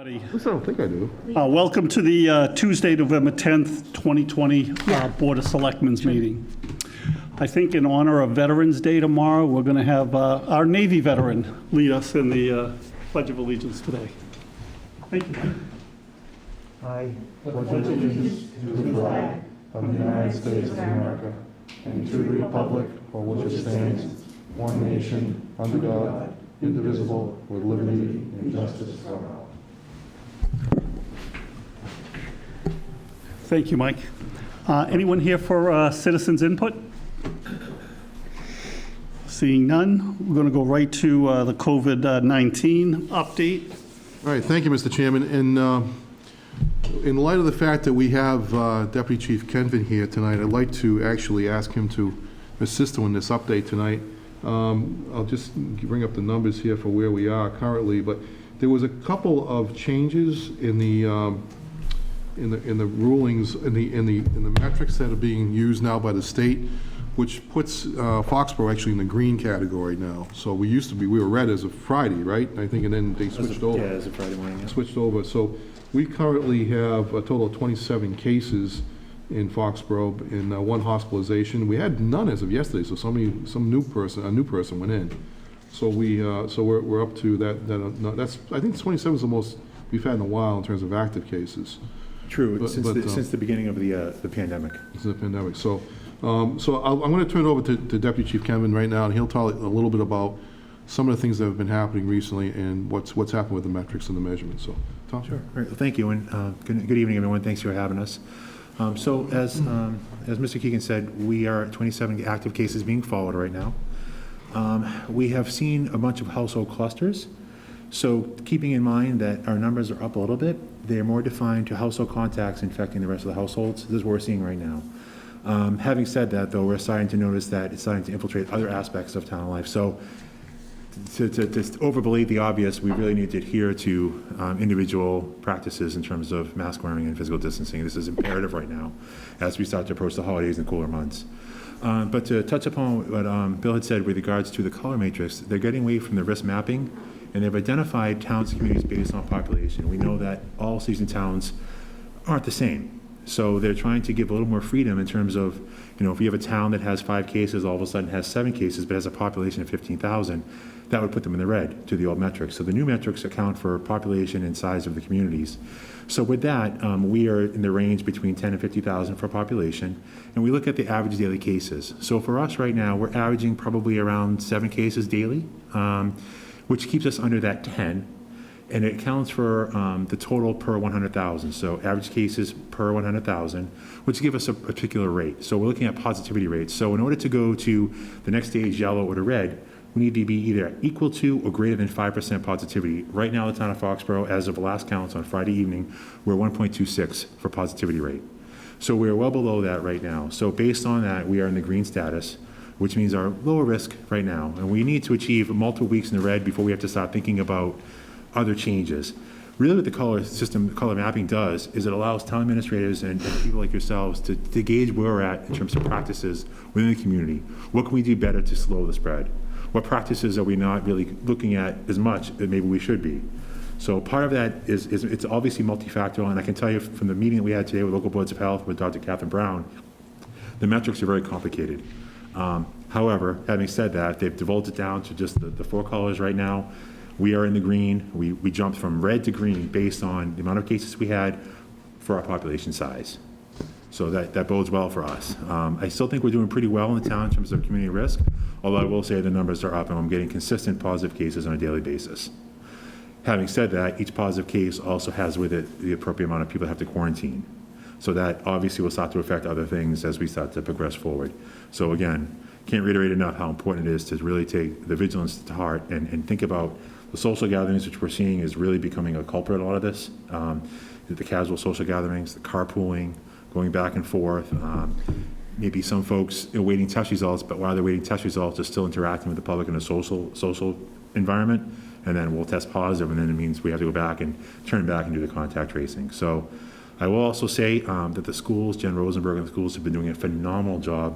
At least I don't think I do. Welcome to the Tuesday, November 10th, 2020 Board of Selectmen's meeting. I think in honor of Veterans Day tomorrow, we're going to have our Navy veteran lead us in the Pledge of Allegiance today. Thank you, Mike. I pledge allegiance to the flag of the United States of America and to the republic for which it stands, one nation, under God, indivisible, with liberty and justice for all. Thank you, Mike. Anyone here for citizens' input? Seeing none, we're going to go right to the COVID-19 update. All right, thank you, Mr. Chairman. And in light of the fact that we have Deputy Chief Kenvin here tonight, I'd like to actually ask him to assist in this update tonight. I'll just bring up the numbers here for where we are currently, but there was a couple of changes in the rulings, in the metrics that are being used now by the state, which puts Foxborough actually in the green category now. So we were red as of Friday, right? I think, and then they switched over. Yeah, as of Friday morning. Yeah. Switched over. So we currently have a total of 27 cases in Foxborough and one hospitalization. We had none as of yesterday, so a new person went in. So we're up to that. That's, I think 27 is the most we've had in a while in terms of active cases. True, since the beginning of the pandemic. Since the pandemic. So I'm going to turn it over to Deputy Chief Kenvin right now, and he'll tell a little bit about some of the things that have been happening recently and what's happened with the metrics and the measurements. So, Tom. Sure. All right. Well, thank you, and good evening, everyone. Thanks for having us. So as Mr. Keegan said, we are at 27 active cases being followed right now. We have seen a bunch of household clusters. So keeping in mind that our numbers are up a little bit, they're more defined to household contacts infecting the rest of the households. This is what we're seeing right now. Having said that, though, we're starting to notice that it's starting to infiltrate other aspects of town life. So to overbelieve the obvious, we really need to adhere to individual practices in terms of mask wearing and physical distancing. This is imperative right now as we start to approach the holidays and cooler months. But to touch upon what Bill had said with regards to the color matrix, they're getting away from the risk mapping, and they've identified towns and communities based on population. We know that all cities and towns aren't the same. So they're trying to give a little more freedom in terms of, if you have a town that has 5 cases, all of a sudden has 7 cases, but has a population of 15,000, that would put them in the red to the old metrics. So the new metrics account for population and size of the communities. So with that, we are in the range between 10 and 50,000 for population, and we look at the average daily cases. So for us right now, we're averaging probably around 7 cases daily, which keeps us under that 10, and it accounts for the total per 100,000. So average cases per 100,000, which give us a particular rate. So we're looking at positivity rates. So in order to go to the next stage, yellow or to red, we need to be either equal to or greater than 5% positivity. Right now, the town of Foxborough, as of last counts on Friday evening, we're 1.26 for positivity rate. So we're well below that right now. So based on that, we are in the green status, which means our lower risk right now. And we need to achieve multiple weeks in the red before we have to start thinking about other changes. Really what the color mapping does is it allows town administrators and people like yourselves to gauge where we're at in terms of practices within the community. What can we do better to slow the spread? What practices are we not really looking at as much as maybe we should be? So part of that is it's obviously multifactorial, and I can tell you from the meeting that we had today with local boards of health with Dr. Catherine Brown, the metrics are very complicated. However, having said that, they've divulged it down to just the 4 colors right now. We are in the green. We jumped from red to green based on the amount of cases we had for our population size. So that bodes well for us. I still think we're doing pretty well in the town in terms of community risk, although I will say the numbers are up and I'm getting consistent positive cases on a daily basis. Having said that, each positive case also has with it the appropriate amount of people that have to quarantine. So that obviously will start to affect other things as we start to progress forward. So again, can't reiterate enough how important it is to really take the vigilance to heart and think about the social gatherings, which we're seeing is really becoming a culprit in a lot of this. The casual social gatherings, the carpooling, going back and forth. Maybe some folks awaiting test results, but while they're waiting test results, they're still interacting with the public in a social environment, and then we'll test positive, and then it means we have to go back and turn back and do the contact tracing. So I will also say that the schools, Jen Rosenberg and the schools have been doing a phenomenal job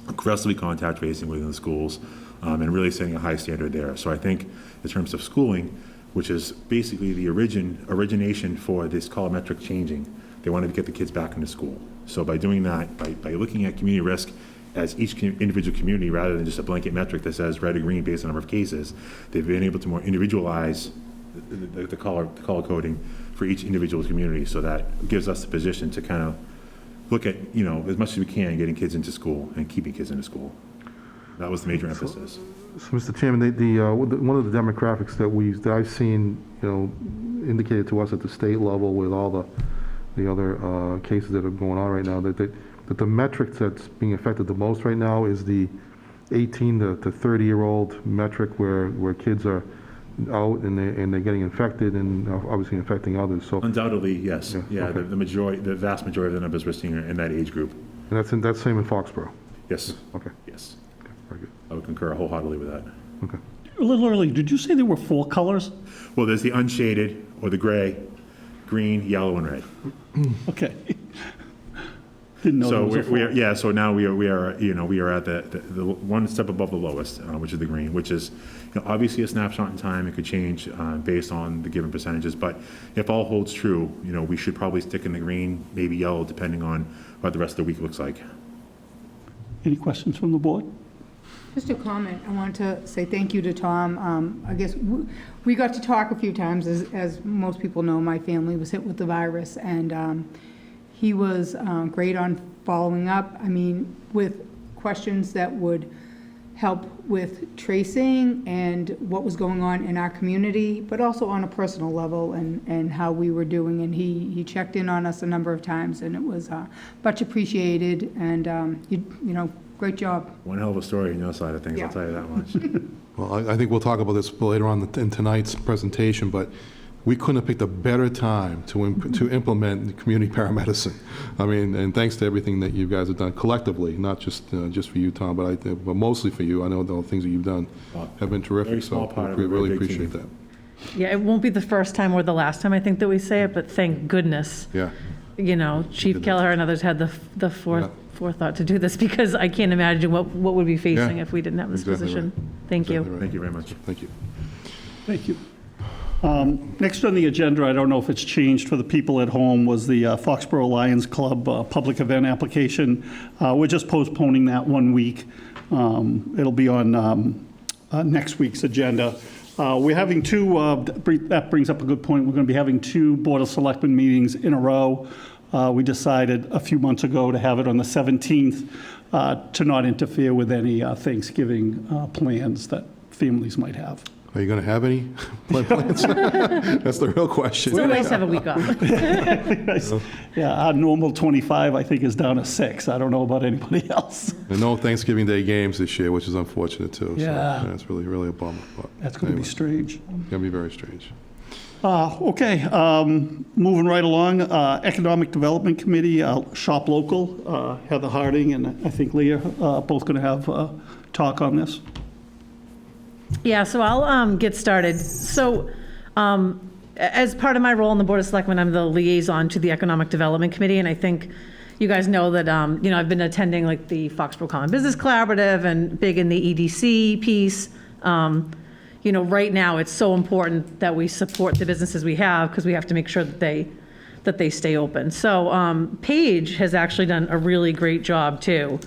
aggressively contact tracing within the schools and really setting a high standard there. So I think in terms of schooling, which is basically the origination for this colorimetric changing. They wanted to get the kids back into school. So by doing that, by looking at community risk as each individual community, rather than just a blanket metric that says red or green based on the number of cases, they've been able to more individualize the color coding for each individual community. So that gives us the position to kind of look at, as much as we can, getting kids into school and keeping kids into school. That was the major emphasis. So, Mr. Chairman, one of the demographics that I've seen, indicated to us at the state level with all the other cases that are going on right now, that the metric that's being affected the most right now is the 18 to 30-year-old metric where kids are out and they're getting infected and obviously infecting others. So Undoubtedly, yes. Yeah, okay. the vast majority of the numbers we're seeing are in that age group. and that's same in Foxborough. Yes, Okay, yes. very good. I would concur wholeheartedly with that. Okay. A little early, did you say there were 4 colors? Well, there's the unshaded, or the gray, green, yellow, and red. Okay. Didn't know there So was a 4. so now we are at the one step above the lowest, which is the green, which is, obviously a snapshot in time. It could change based on the given percentages, but if all holds true, we should probably stick in the green, maybe yellow, depending on what the rest of the week looks like. Any questions from the board? Just a comment. I want to say thank you to Tom. I guess we got to talk a few times. As most people know, my family was hit with the virus, and he was great on following up. I mean, with questions that would help with tracing and what was going on in our community, but also on a personal level and how we were doing. And he checked in on us a number of times, and it was much appreciated. And great job. One hell of a story on your side of things, Yeah. I'll tell you that much. Well, I think we'll talk about this later on in tonight's presentation, but we couldn't have picked a better time to implement community paramedicine. I mean, and thanks to everything that you guys have done collectively, not just for you, Tom, but mostly for you. I know the things that you've done have been terrific. Very small part of we a really very big appreciate team. that. Yeah, it won't be the first time or the last time, I think, that we say it, but thank goodness, Yeah. Chief Keller and others had the forethought to do this, because I can't imagine what we'd be facing Yeah. if we didn't have this Exactly position. right. Thank you. Exactly right. Thank you very much. Thank you. Thank you. Next on the agenda, I don't know if it's changed for the people at home, was the Foxborough Lions Club public event application. We're just postponing that 1 week. It'll be on next week's agenda. We're having that brings up a good point. We're going to be having 2 Board of Selectmen meetings in a row. We decided a few months ago to have it on the 17th to not interfere with any Thanksgiving plans that families might have. Are you going to have any plans? That's the real question. It's nice to have a week off. Yeah, our normal 25, I think, is down to 6. I don't know about anybody else. And no Thanksgiving Day games this year, which is unfortunate too. Yeah. So, it's really, really a bummer. But That's going to be strange. It's going to be very strange. Okay, moving right along, Economic Development Committee, Shop Local, Heather Harding and I think Leah, both going to have talk on this. Yeah, so I'll get started. So as part of my role in the Board of Selectmen, I'm the liaison to the Economic Development Committee, and I think you guys know that, I've been attending like the Foxborough Common Business Collaborative and big in the EDC piece. Right now, it's so important that we support the businesses we have, because we have to make sure that they stay open. So Paige has actually done a really great job too.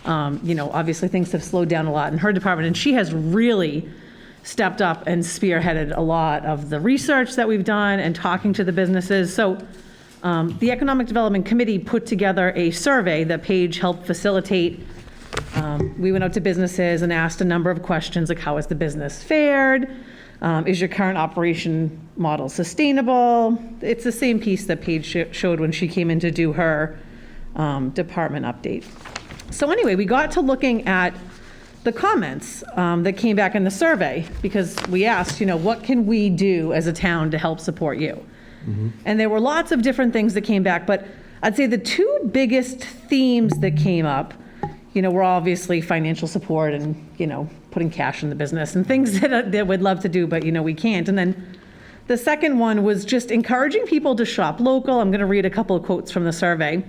Obviously things have slowed down a lot in her department, and she has really stepped up and spearheaded a lot of the research that we've done and talking to the businesses. So the Economic Development Committee put together a survey that Paige helped facilitate. We went out to businesses and asked a number of questions, like how has the business fared? Is your current operation model sustainable? It's the same piece that Paige showed when she came in to do her department update. So anyway, we got to looking at the comments that came back in the survey, because we asked, what can we do as a town to help support you? Mm-hmm. And there were lots of different things that came back, but I'd say the 2 biggest themes that came up, were obviously financial support and, putting cash in the business and things that we'd love to do, but, we can't. And then the second one was just encouraging people to shop local. I'm going to read a couple of quotes from the survey.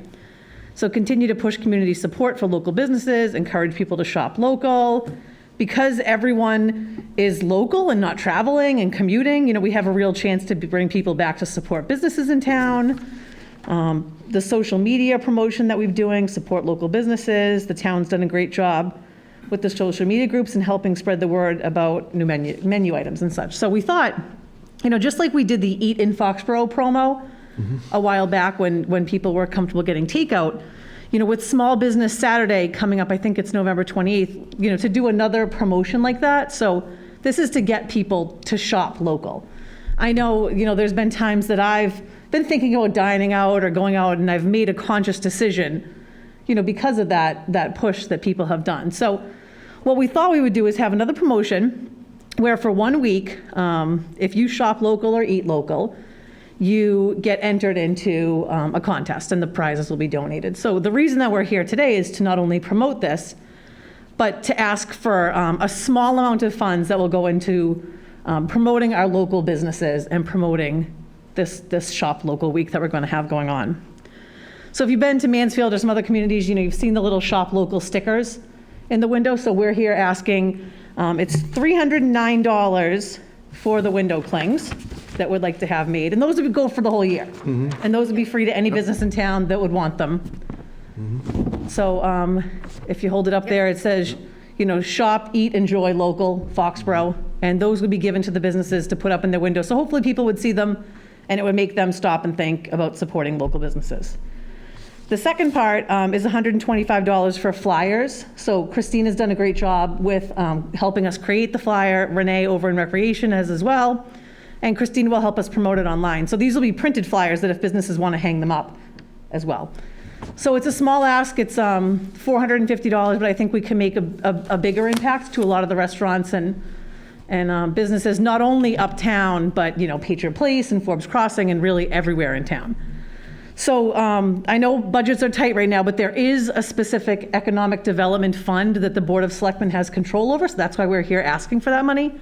So continue to push community support for local businesses, encourage people to shop local, because everyone is local and not traveling and commuting, we have a real chance to bring people back to support businesses in town. The social media promotion that we've doing, support local businesses. The town's done a great job with the social media groups and helping spread the word about new menu items and such. So we thought, just like we did the Eat in Foxborough promo a while back when people were comfortable getting takeout, with Small Business Saturday coming up, I think it's November 28th, to do another promotion like that. So this is to get people to shop local. I know, there's been times that I've been thinking about dining out or going out, and I've made a conscious decision, because of that push that people have done. So what we thought we would do is have another promotion where for 1 week, if you shop local or eat local, you get entered into a contest and the prizes will be donated. So the reason that we're here today is to not only promote this, but to ask for a small amount of funds that will go into promoting our local businesses and promoting this Shop Local Week that we're going to have going on. So if you've been to Mansfield or some other communities, you've seen the little Shop Local stickers in the window. So we're here asking, it's $309 for the window clings that would like to have made. And those would go for the whole year. And those would be free to any business in town that would want them. So if you hold it up there, it says, shop, eat, enjoy local, Foxborough. And those would be given to the businesses to put up in their window. So hopefully people would see them and it would make them stop and think about supporting local businesses. The second part is $125 for flyers. So Christina's done a great job with helping us create the flyer. Renee over in Recreation has as well. And Christina will help us promote it online. So these will be printed flyers that if businesses want to hang them up as well. So it's a small ask. It's $450, but I think we can make a bigger impact to a lot of the restaurants and businesses, not only uptown, but Patriot Place and Forbes Crossing and really everywhere in town. So I know budgets are tight right now, but there is a specific economic development fund that the Board of Selectmen has control over. So that's why we're here asking for that money.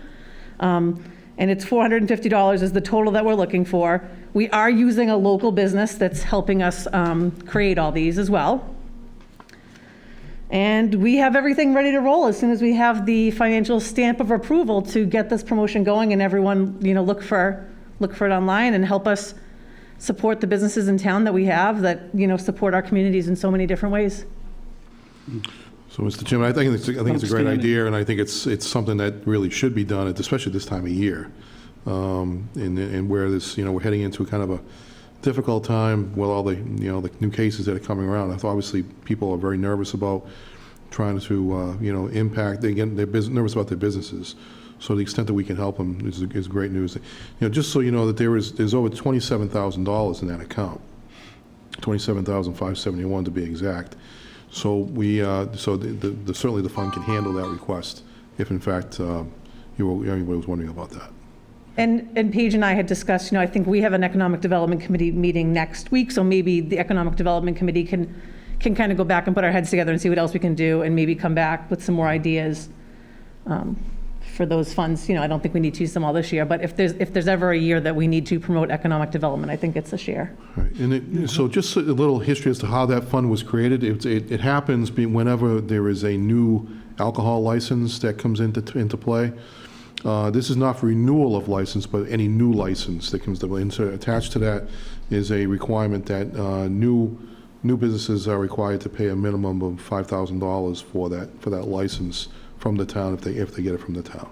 And it's $450 is the total that we're looking for. We are using a local business that's helping us create all these as well. And we have everything ready to roll as soon as we have the financial stamp of approval to get this promotion going, and everyone, look for it online and help us support the businesses in town that we have that, support our communities in so many different ways. So, Mr. Chairman, I think it's a great idea, and I think it's something that really should be done, especially this time of year. And where this, we're heading into kind of a difficult time with all the, the new cases that are coming around. I thought obviously people are very nervous about trying to, impact, they're nervous about their businesses. So the extent that we can help them is great news. Just so you know that there's over $27,000 in that account, $27,571 to be exact. So we, certainly the fund can handle that request if in fact anybody was wondering about that. And Paige and I had discussed, I think we have an Economic Development Committee meeting next week, so maybe the Economic Development Committee can kind of go back and put our heads together and see what else we can do and maybe come back with some more ideas for those funds. I don't think we need to use them all this year, but if there's ever a year that we need to promote economic development, I think it's this year. Right. And so just a little history as to how that fund was created. It happens whenever there is a new alcohol license that comes into play. This is not for renewal of license, but any new license that comes to play. And so attached to that is a requirement that new businesses are required to pay a minimum of $5,000 for that license from the town if they get it from the town.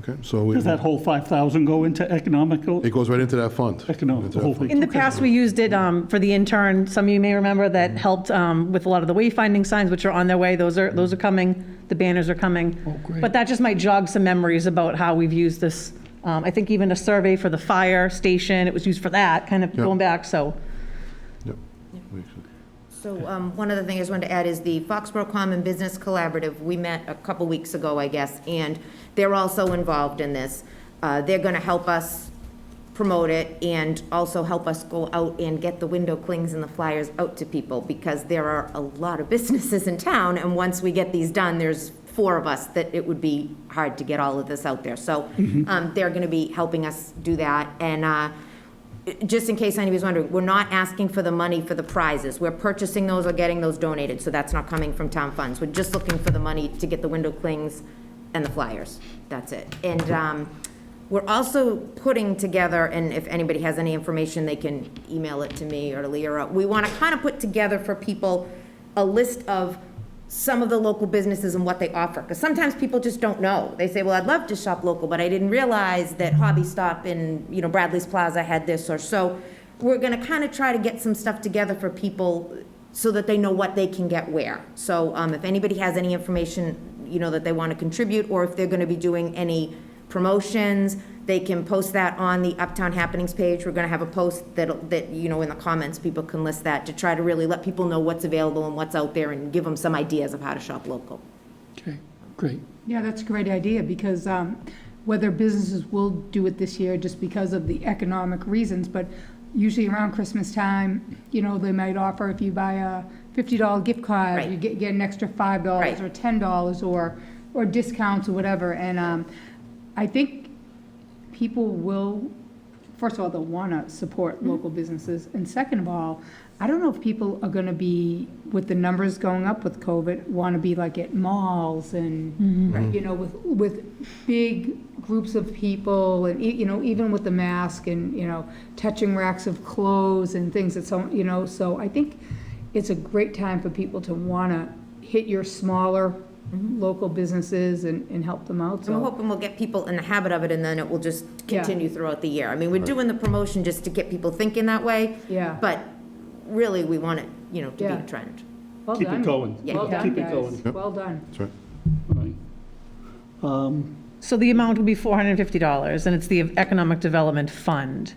Okay, so Does that whole 5,000 go into economical? It goes right into that fund. Economic, the whole thing. In the past, we used it for the intern. Some of you may remember that helped with a lot of the wayfinding signs, which are on their way. Those are coming. The banners are coming. Oh, great. But that just might jog some memories about how we've used this. I think even a survey for the fire station, it was used for that, kind of going back, so. Yep. So one other thing I just wanted to add is the Foxborough Common Business Collaborative. We met a couple weeks ago, I guess, and they're also involved in this. They're going to help us promote it and also help us go out and get the window clings and the flyers out to people, because there are a lot of businesses in town, and once we get these done, there's 4 of us that it would be hard to get all of this out there. So they're going to be helping us do that. And just in case anybody's wondering, we're not asking for the money for the prizes. We're purchasing those or getting those donated, so that's not coming from town funds. We're just looking for the money to get the window clings and the flyers. That's it. And we're also putting together, and if anybody has any information, they can email it to me or to Leah. We want to kind of put together for people a list of some of the local businesses and what they offer. Because sometimes people just don't know. They say, well, I'd love to shop local, but I didn't realize that Hobby Stop in, Bradley's Plaza had this, or so. We're going to kind of try to get some stuff together for people so that they know what they can get where. So if anybody has any information, that they want to contribute, or if they're going to be doing any promotions, they can post that on the Uptown Happenings page. We're going to have a post that, in the comments, people can list that to try to really let people know what's available and what's out there and give them some ideas of how to shop local. Okay, great. Yeah, that's a great idea, because whether businesses will do it this year just because of the economic reasons, but usually around Christmas time, they might offer, if you buy a $50 gift card, Right. you get an extra $5 Right. or $10 or discounts or whatever. And I think people will, first of all, they'll want to support local businesses. And second of all, I don't know if people are going to be, with the numbers going up with COVID, want to be like at malls and, with big groups of people and, even with the mask and, touching racks of clothes and things that so I think it's a great time for people to want to hit your smaller local businesses and help them out. So I'm So, hoping we'll get people in the habit of it, and then it will just Yeah. continue throughout the year. I mean, we're doing the promotion just to get people thinking that way. Yeah. But really, we want it, to be Yeah. a trend. well Keep done. it going. Yeah. Well done, Keep it guys. going. Yep. Well done. That's right. Right. So the amount will be $450, and it's the Economic Development Fund.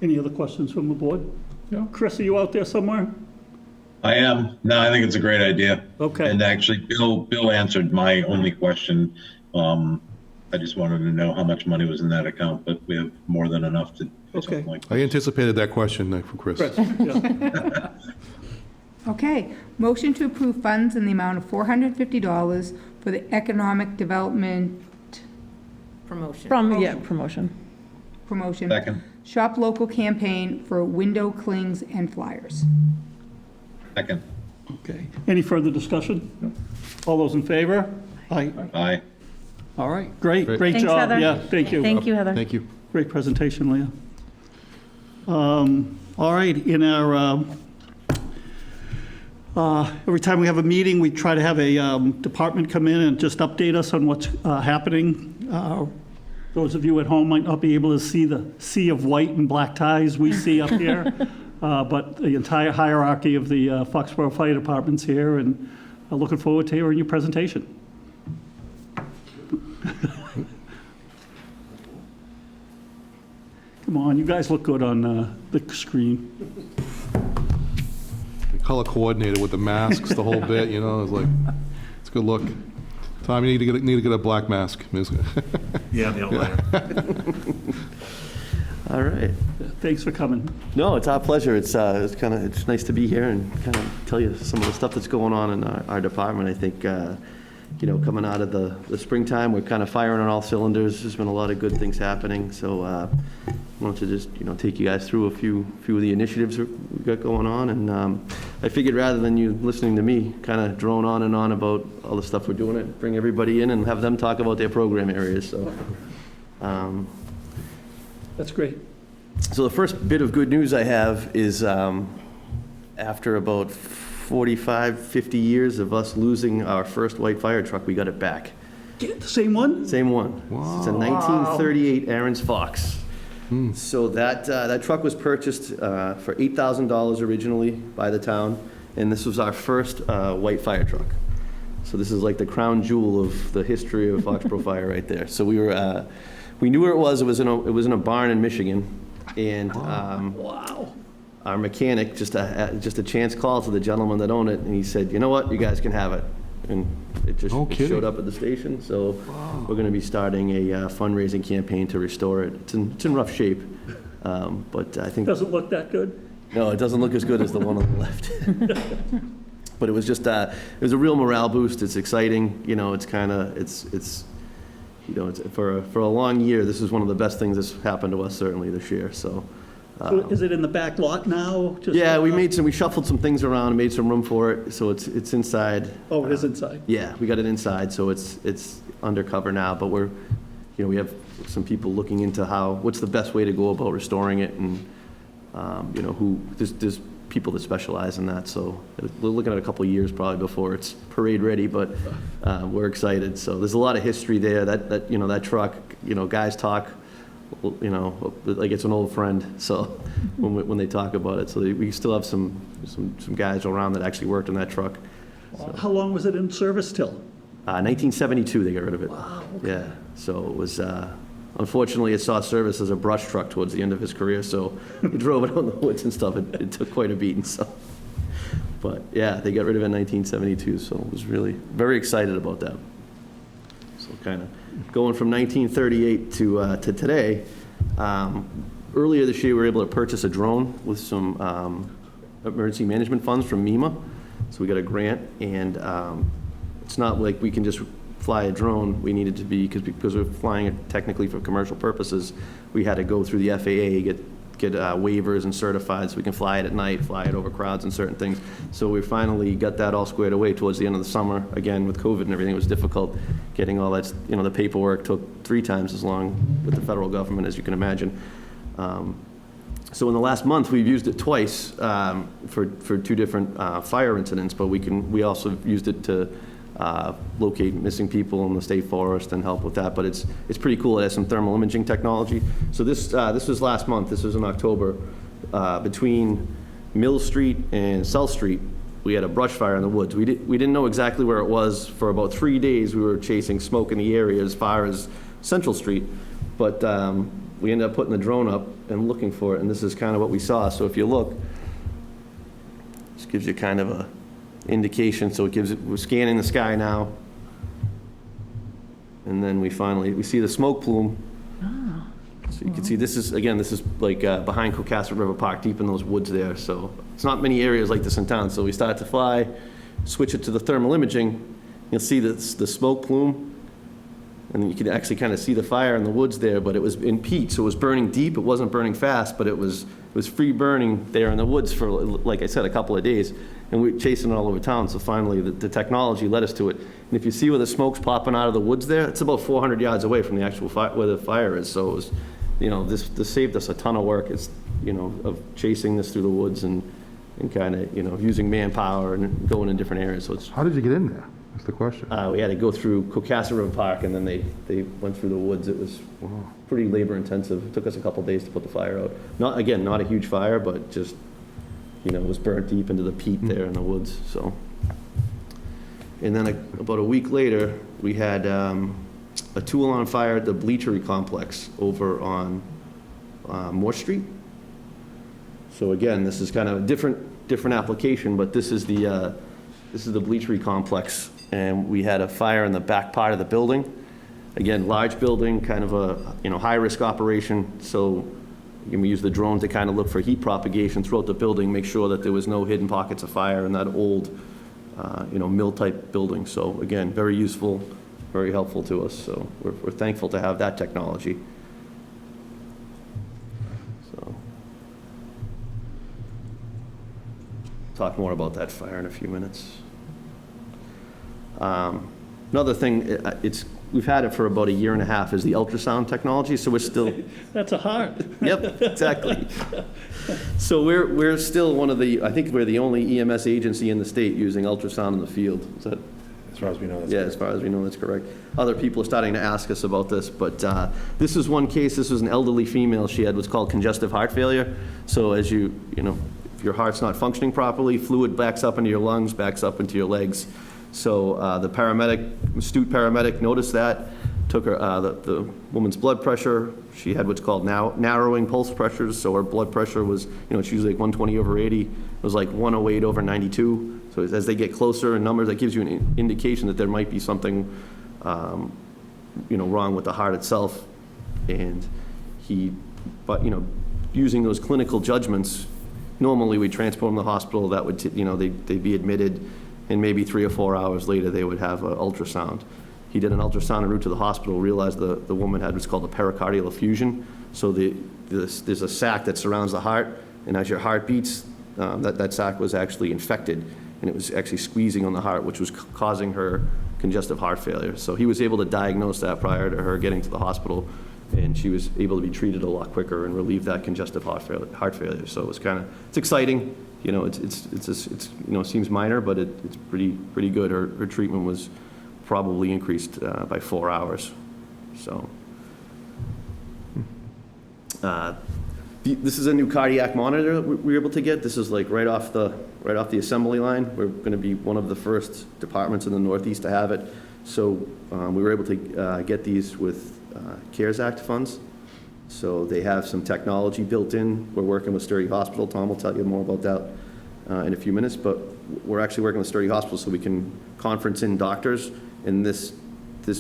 Any other questions from the board? Yeah. Chris, are you out there somewhere? I am. No, I think it's a great idea. Okay. And actually, Bill answered my only question. I just wanted to know how much money was in that account, but we have more than enough to do Okay. something like I that. anticipated that question from Chris. Chris, yeah. Okay, motion to approve funds in the amount of $450 for the economic development Promotion. Promotion. promotion. Second. Shop local campaign for window clings and flyers. Second. Okay. Any further discussion? All those in favor? Aye. Aye. All right, great Great. great Thanks, job. Heather. Yeah, thank you. Thank you, Heather. Thank you. Great presentation, Leah. All right, in our, every time we have a meeting, we try to have a department come in and just update us on what's happening. Those of you at home might not be able to see the sea of white and black ties we see up here, but the entire hierarchy of the Foxborough Fire Department's here, and looking forward to hearing your presentation. Come on, you guys look good on the screen. Color coordinated with the masks, the whole bit, it's like, it's a good look. Tom, you need to get a black mask. Yeah, the outlier. All right. Thanks for coming. No, it's our pleasure. It's nice to be here and kind of tell you some of the stuff that's going on in our department. I think, coming out of the springtime, we're kind of firing on all cylinders. There's been a lot of good things happening. So I wanted to just, take you guys through a few of the initiatives we've got going on. And I figured rather than you listening to me kind of drone on and on about all the stuff we're doing, I'd bring everybody in and have them talk about their program areas. So. That's great. So the first bit of good news I have is after about 45, 50 years of us losing our first white fire truck, we got it back. The same one? Same one. It's a 1938 Aaron's Fox. So that truck was purchased for $8,000 originally by the town, and this was our first white fire truck. So this is like the crown jewel of the history of Foxborough Fire right there. So we knew where it was. It was in a barn in Michigan, and Wow. our mechanic just a chance call to the gentleman that owned it, and he said, "You know what? You guys can have it." And it just No it kidding. showed up at the station. So we're going to be starting a fundraising campaign to restore it. It's in rough shape, but I think Doesn't look that good. no, it doesn't look as good as the one on the left. But it was just it was a real morale boost. It's exciting. It's kind of it's you know, for a long year, this is one of the best things that's happened to us certainly this year, so. So is it in the back lot now? Just- Yeah, we shuffled some things around and made some room for it, so it's inside. Oh, it is inside? Yeah, we got it inside, so it's undercover now, but we have some people looking into what's the best way to go about restoring it, and, there's people that specialize in that, so we're looking at a couple of years probably before it's parade ready, but we're excited. So there's a lot of history there, that truck, guys talk, like it's an old friend, so when they talk about it. So we still have some guys around that actually worked on that truck. How long was it in service till? 1972, they got rid of it. Wow. Yeah, so it was, unfortunately, it saw service as a brush truck towards the end of his career, so he drove it on the woods and stuff. It took quite a beating, so. But yeah, they got rid of it in 1972, so I was really very excited about that. So kind of going from 1938 to today. Earlier this year, we were able to purchase a drone with some emergency management funds from MEMA. So we got a grant, and it's not like we can just fly a drone. We needed to be, because we're flying it technically for commercial purposes, we had to go through the FAA, get waivers and certified so we can fly it at night, fly it over crowds and certain things. So we finally got that all squared away towards the end of the summer. Again, with COVID and everything, it was difficult getting all that, the paperwork took 3 times as long with the federal government, as you can imagine. So in the last month, we've used it twice for 2 different fire incidents, but we also used it to locate missing people in the state forest and help with that. But it's pretty cool. It has some thermal imaging technology. So this was last month. This was in October. Between Mill Street and South Street, we had a brush fire in the woods. We didn't know exactly where it was. For about 3 days, we were chasing smoke in the area as far as Central Street. But we ended up putting the drone up and looking for it, and this is kind of what we saw. So if you look, this gives you kind of a indication. So we're scanning the sky now, and then we see the smoke plume. Oh. So you can see this is like behind Cocasset River Park, deep in those woods there. So it's not many areas like this in town. So we started to fly, switch it to the thermal imaging. You'll see the smoke plume, and you can actually kind of see the fire in the woods there, but it was in peat, so it was burning deep. It wasn't burning fast, but it was free burning there in the woods for, like I said, a couple of days, and we were chasing it all over town. So finally, the technology led us to it. And if you see where the smoke's popping out of the woods there, it's about 400 yards away from the actual where the fire is. So it was, this saved us a ton of work. It's, of chasing this through the woods and kind of, using manpower and going in different areas. So it's. How did you get in there? That's the question. We had to go through Cocasset River Park, and then they went through the woods. It was pretty labor intensive. It took us a couple days to put the fire out. Not a huge fire, but just, it was burnt deep into the peat there in the woods. So, and then about a week later, we had a two-alarm fire at the Bleachery Complex over on Moore Street. So again, this is kind of a different application, but this is the Bleachery Complex, and we had a fire in the back part of the building. Again, large building, kind of a high-risk operation. So we use the drone to kind of look for heat propagation throughout the building, make sure that there was no hidden pockets of fire in that old, mill-type building. So again, very useful, very helpful to us. So we're thankful to have that technology. So talk more about that fire in a few minutes. Another thing, we've had it for about 1.5 years, is the ultrasound technology. So we're still. That's a heart. Yep, exactly. So we're still I think we're the only EMS agency in the state using ultrasound in the field. Is that? As far as we know, that's Yeah, correct. as far as we know, that's correct. Other people are starting to ask us about this, but this is one case. This was an elderly female. She had what's called congestive heart failure. So as if your heart's not functioning properly, fluid backs up into your lungs, backs up into your legs. So the astute paramedic noticed that, took her the woman's blood pressure. She had what's called narrowing pulse pressures. So her blood pressure was, it's usually like 120/80. It was like 108/92. So as they get closer in numbers, that gives you an indication that there might be something, wrong with the heart itself. And using those clinical judgments, normally we transport them to the hospital. That would, they'd be admitted, and maybe 3 or 4 hours later they would have an ultrasound. He did an ultrasound en route to the hospital, realized the woman had what's called a pericardial effusion. So there's a sac that surrounds the heart, and as your heart beats, that sac was actually infected, and it was actually squeezing on the heart, which was causing her congestive heart failure. So he was able to diagnose that prior to her getting to the hospital, and she was able to be treated a lot quicker and relieve that congestive heart failure. So it's exciting. You know, it's you know, it seems minor, but it's pretty good. Her treatment was probably increased by 4 hours. So this is a new cardiac monitor that we were able to get. This is like right off the assembly line. We're going to be one of the first departments in the Northeast to have it. So we were able to get these with CARES Act funds. So they have some technology built in. We're working with Sturdy Hospital. Tom will tell you more about that in a few minutes. But we're actually working with Sturdy Hospital so we can conference in doctors. And this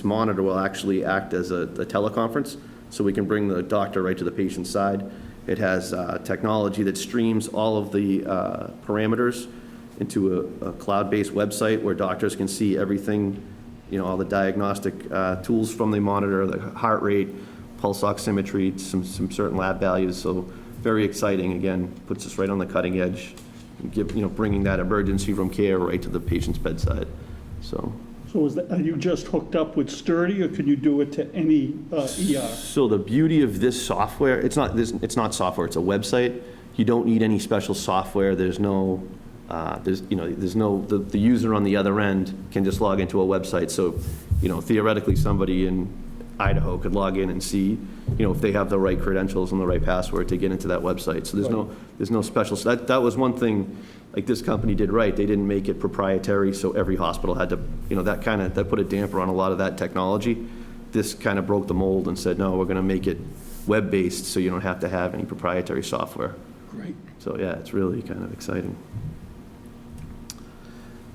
monitor will actually act as a teleconference, so we can bring the doctor right to the patient's side. It has technology that streams all of the parameters into a cloud-based website where doctors can see everything, you know, all the diagnostic tools from the monitor, the heart rate, pulse oximetry, some certain lab values. So very exciting. Again, puts us right on the cutting edge, bringing that emergency room care right to the patient's bedside. So are you just hooked up with Sturdy, or can you do it to any ER? So the beauty of this software, it's not software, it's a website. You don't need any special software. There's no, the user on the other end can just log into a website. So, you know, theoretically somebody in Idaho could log in and see, you know, if they have the right credentials and the right password to get into that website. So there's no special, that was one thing like this company did right. They didn't make it proprietary, so every hospital had to, you know, that put a damper on a lot of that technology. This kind of broke the mold and said, no, we're going to make it web-based so you don't have to have any proprietary software. Great. So yeah, it's really kind of exciting.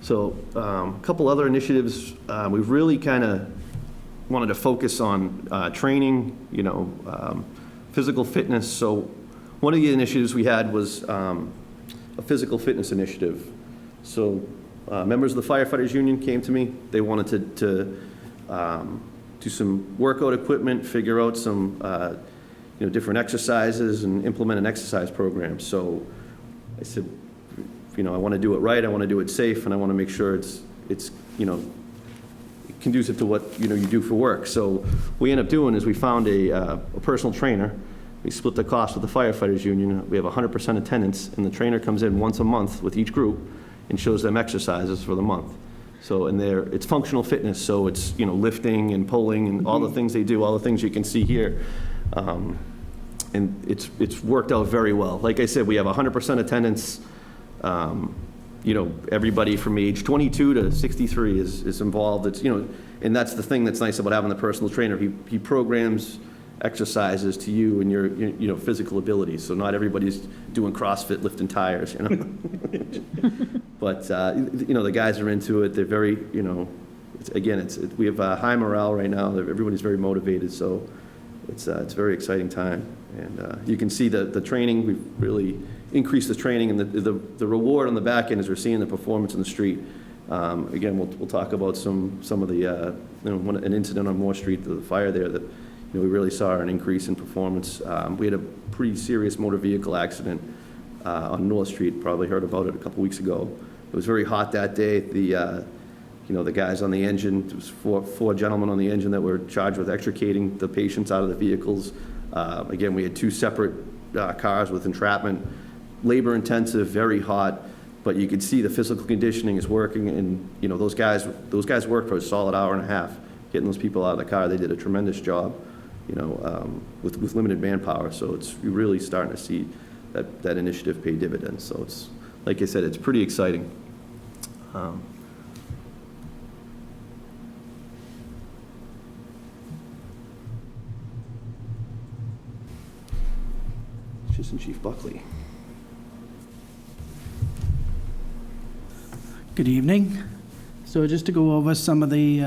So a couple other initiatives. We've really kind of wanted to focus on training, you know, physical fitness. So one of the initiatives we had was a physical fitness initiative. So members of the Firefighters Union came to me. They wanted to do some workout equipment, figure out some different exercises and implement an exercise program. So I said, you know, I want to do it right, I want to do it safe, and I want to make sure it's you know, conducive to what, you know, you do for work. So what we end up doing is we found a personal trainer. We split the cost with the Firefighters Union. We have 100% attendance, and the trainer comes in once a month with each group and shows them exercises for the month. So, and it's functional fitness, so it's, you know, lifting and pulling and all the things they do, all the things you can see here. And it's worked out very well. Like I said, we have 100% attendance. You know, everybody from age 22 to 63 is involved. It's, you know, and that's the thing that's nice about having the personal trainer. He programs exercises to you and your you know, physical abilities. So not everybody's doing CrossFit lifting tires, you know. But you know, the guys are into it. They're very, you know, we have high morale right now. Everybody's very motivated. So it's a very exciting time. And you can see the training. We've really increased the training, and the reward on the back end is we're seeing the performance in the street. Again, we'll talk about some of the you know, an incident on Moore Street, the fire there that, you know, we really saw an increase in performance. We had a pretty serious motor vehicle accident on North Street. Probably heard about it a couple weeks ago. It was very hot that day. You know, the guys on the engine, there was four gentlemen on the engine that were charged with extricating the patients out of the vehicles. Again, we had two separate cars with entrapment. Labor intensive, very hot, but you could see the physical conditioning is working, and, you know, those guys worked for a solid hour and a half getting those people out of the car. They did a tremendous job, you know, with limited manpower. So you're really starting to see that initiative pay dividends. So it's, like I said, it's pretty exciting. Assistant Chief Buckley. Good evening. So just to go over some of the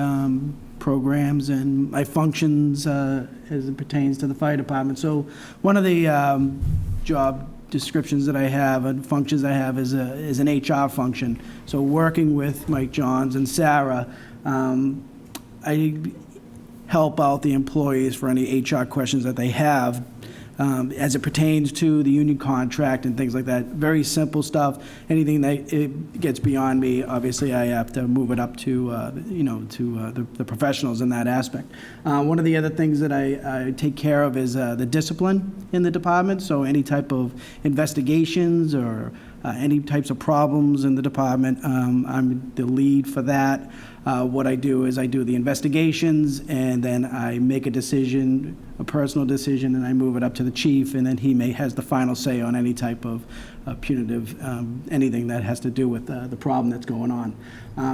programs and my functions as it pertains to the fire department. So one of the job descriptions that I have and functions I have is an HR function. So working with Mike Johns and Sarah, I help out the employees for any HR questions that they have as it pertains to the union contract and things like that. Very simple stuff. Anything that it gets beyond me, obviously I have to move it up to, the professionals in that aspect. One of the other things that I take care of is the discipline in the department. So any type of investigations or any types of problems in the department, I'm the lead for that. What I do is I do the investigations, and then I make a decision, a personal decision, and I move it up to the chief, and then he has the final say on any type of punitive, anything that has to do with the problem that's going on.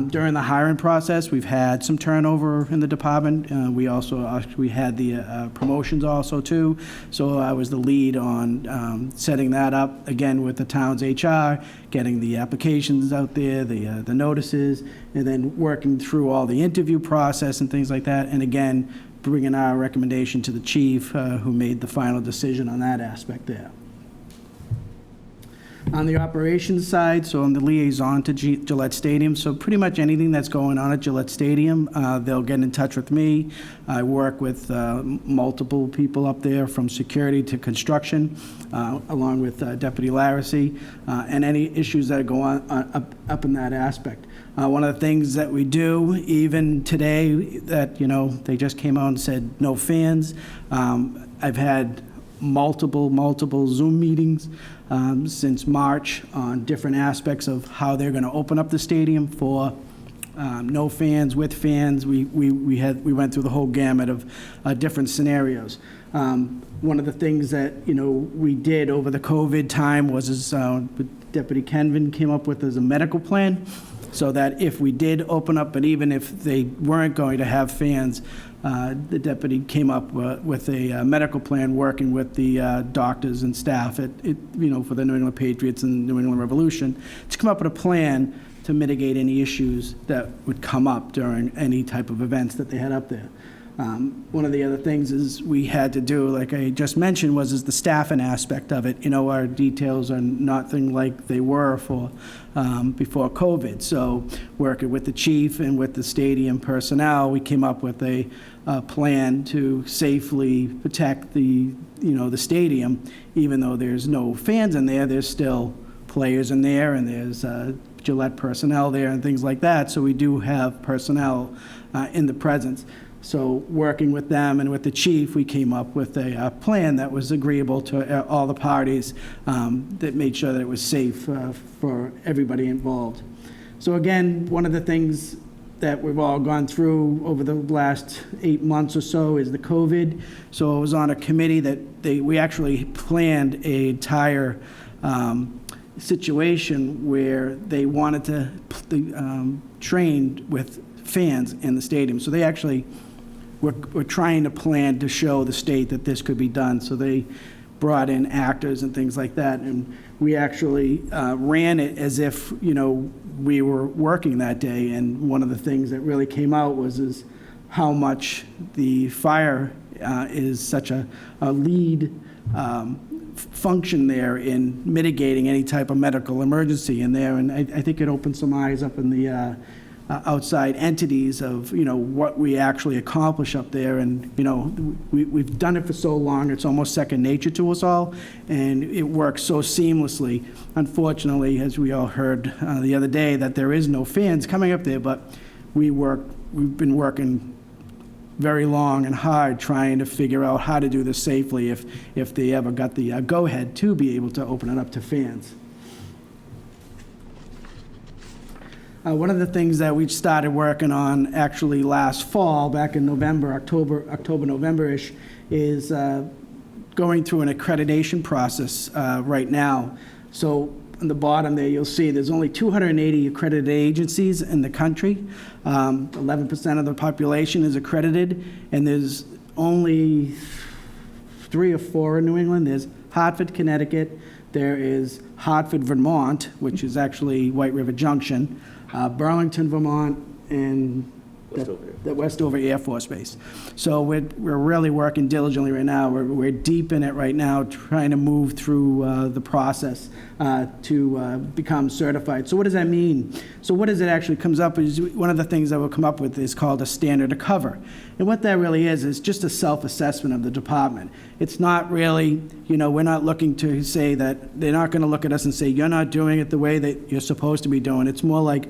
During the hiring process, we've had some turnover in the department. We had the promotions also too. So I was the lead on setting that up, again, with the town's HR, getting the applications out there, the notices, and then working through all the interview process and things like that. And again, bringing our recommendation to the chief, who made the final decision on that aspect there. On the operations side, so I'm the liaison to Gillette Stadium, so pretty much anything that's going on at Gillette Stadium, they'll get in touch with me. I work with multiple people up there, from security to construction, along with Deputy Larissy, and any issues that go on up in that aspect. One of the things that we do, even today, that, they just came out and said no fans. I've had multiple Zoom meetings since March on different aspects of how they're going to open up the stadium for no fans, with fans. We went through the whole gamut of different scenarios. One of the things that we did over the COVID time was Deputy Kenvin came up with as a medical plan, so that if we did open up, and even if they weren't going to have fans, the deputy came up with a medical plan, working with the doctors and staff for the New England Patriots and New England Revolution, to come up with a plan to mitigate any issues that would come up during any type of events that they had up there. One of the other things is we had to do, like I just mentioned, was the staffing aspect of it. Our details are nothing like they were for before COVID. So working with the chief and with the stadium personnel, we came up with a plan to safely protect the stadium. Even though there's no fans in there, there's still players in there, and there's Gillette personnel there and things like that. So we do have personnel in the presence. So working with them and with the chief, we came up with a plan that was agreeable to all the parties, that made sure that it was safe for everybody involved. So again, one of the things that we've all gone through over the last 8 months or so is the COVID. So I was on a committee that we actually planned an entire situation where they wanted to train with fans in the stadium. So they actually were trying to plan to show the state that this could be done. So they brought in actors and things like that, and we actually ran it as if we were working that day. And one of the things that really came out was how much the fire is such a lead function there in mitigating any type of medical emergency in there. And I think it opened some eyes up in the outside entities of what we actually accomplish up there. And we've done it for so long, it's almost second nature to us all, and it works so seamlessly. Unfortunately, as we all heard the other day, that there is no fans coming up there, but we've been working very long and hard trying to figure out how to do this safely if they ever got the go-ahead to be able to open it up to fans. One of the things that we started working on actually last fall, back in November, November-ish, is going through an accreditation process right now. So on the bottom there, you'll see there's only 280 accredited agencies in the country. 11% of the population is accredited, and there's only 3 or 4 in New England. There's Hartford, Connecticut. There is Hartford, Vermont, which is actually White River Junction. Burlington, Vermont, and the Westover Air Force Base. So we're really working diligently right now. We're deep in it right now, trying to move through the process to become certified. So what does that mean? So what does it actually comes up is one of the things that we'll come up with is called a standard of cover. And what that really is just a self-assessment of the department. It's not really, we're not looking to say that they're not going to look at us and say, you're not doing it the way that you're supposed to be doing. It's more like,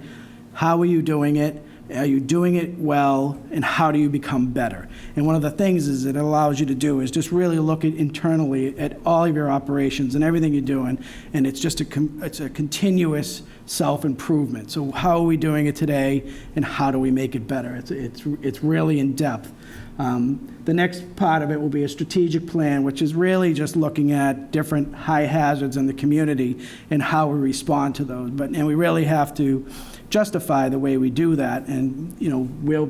how are you doing it? Are you doing it well, and how do you become better? And one of the things is it allows you to do is just really look at internally at all of your operations and everything you're doing, and it's just it's a continuous self-improvement. So how are we doing it today, and how do we make it better? It's really in depth. The next part of it will be a strategic plan, which is really just looking at different high hazards in the community and how we respond to those. And we really have to justify the way we do that, and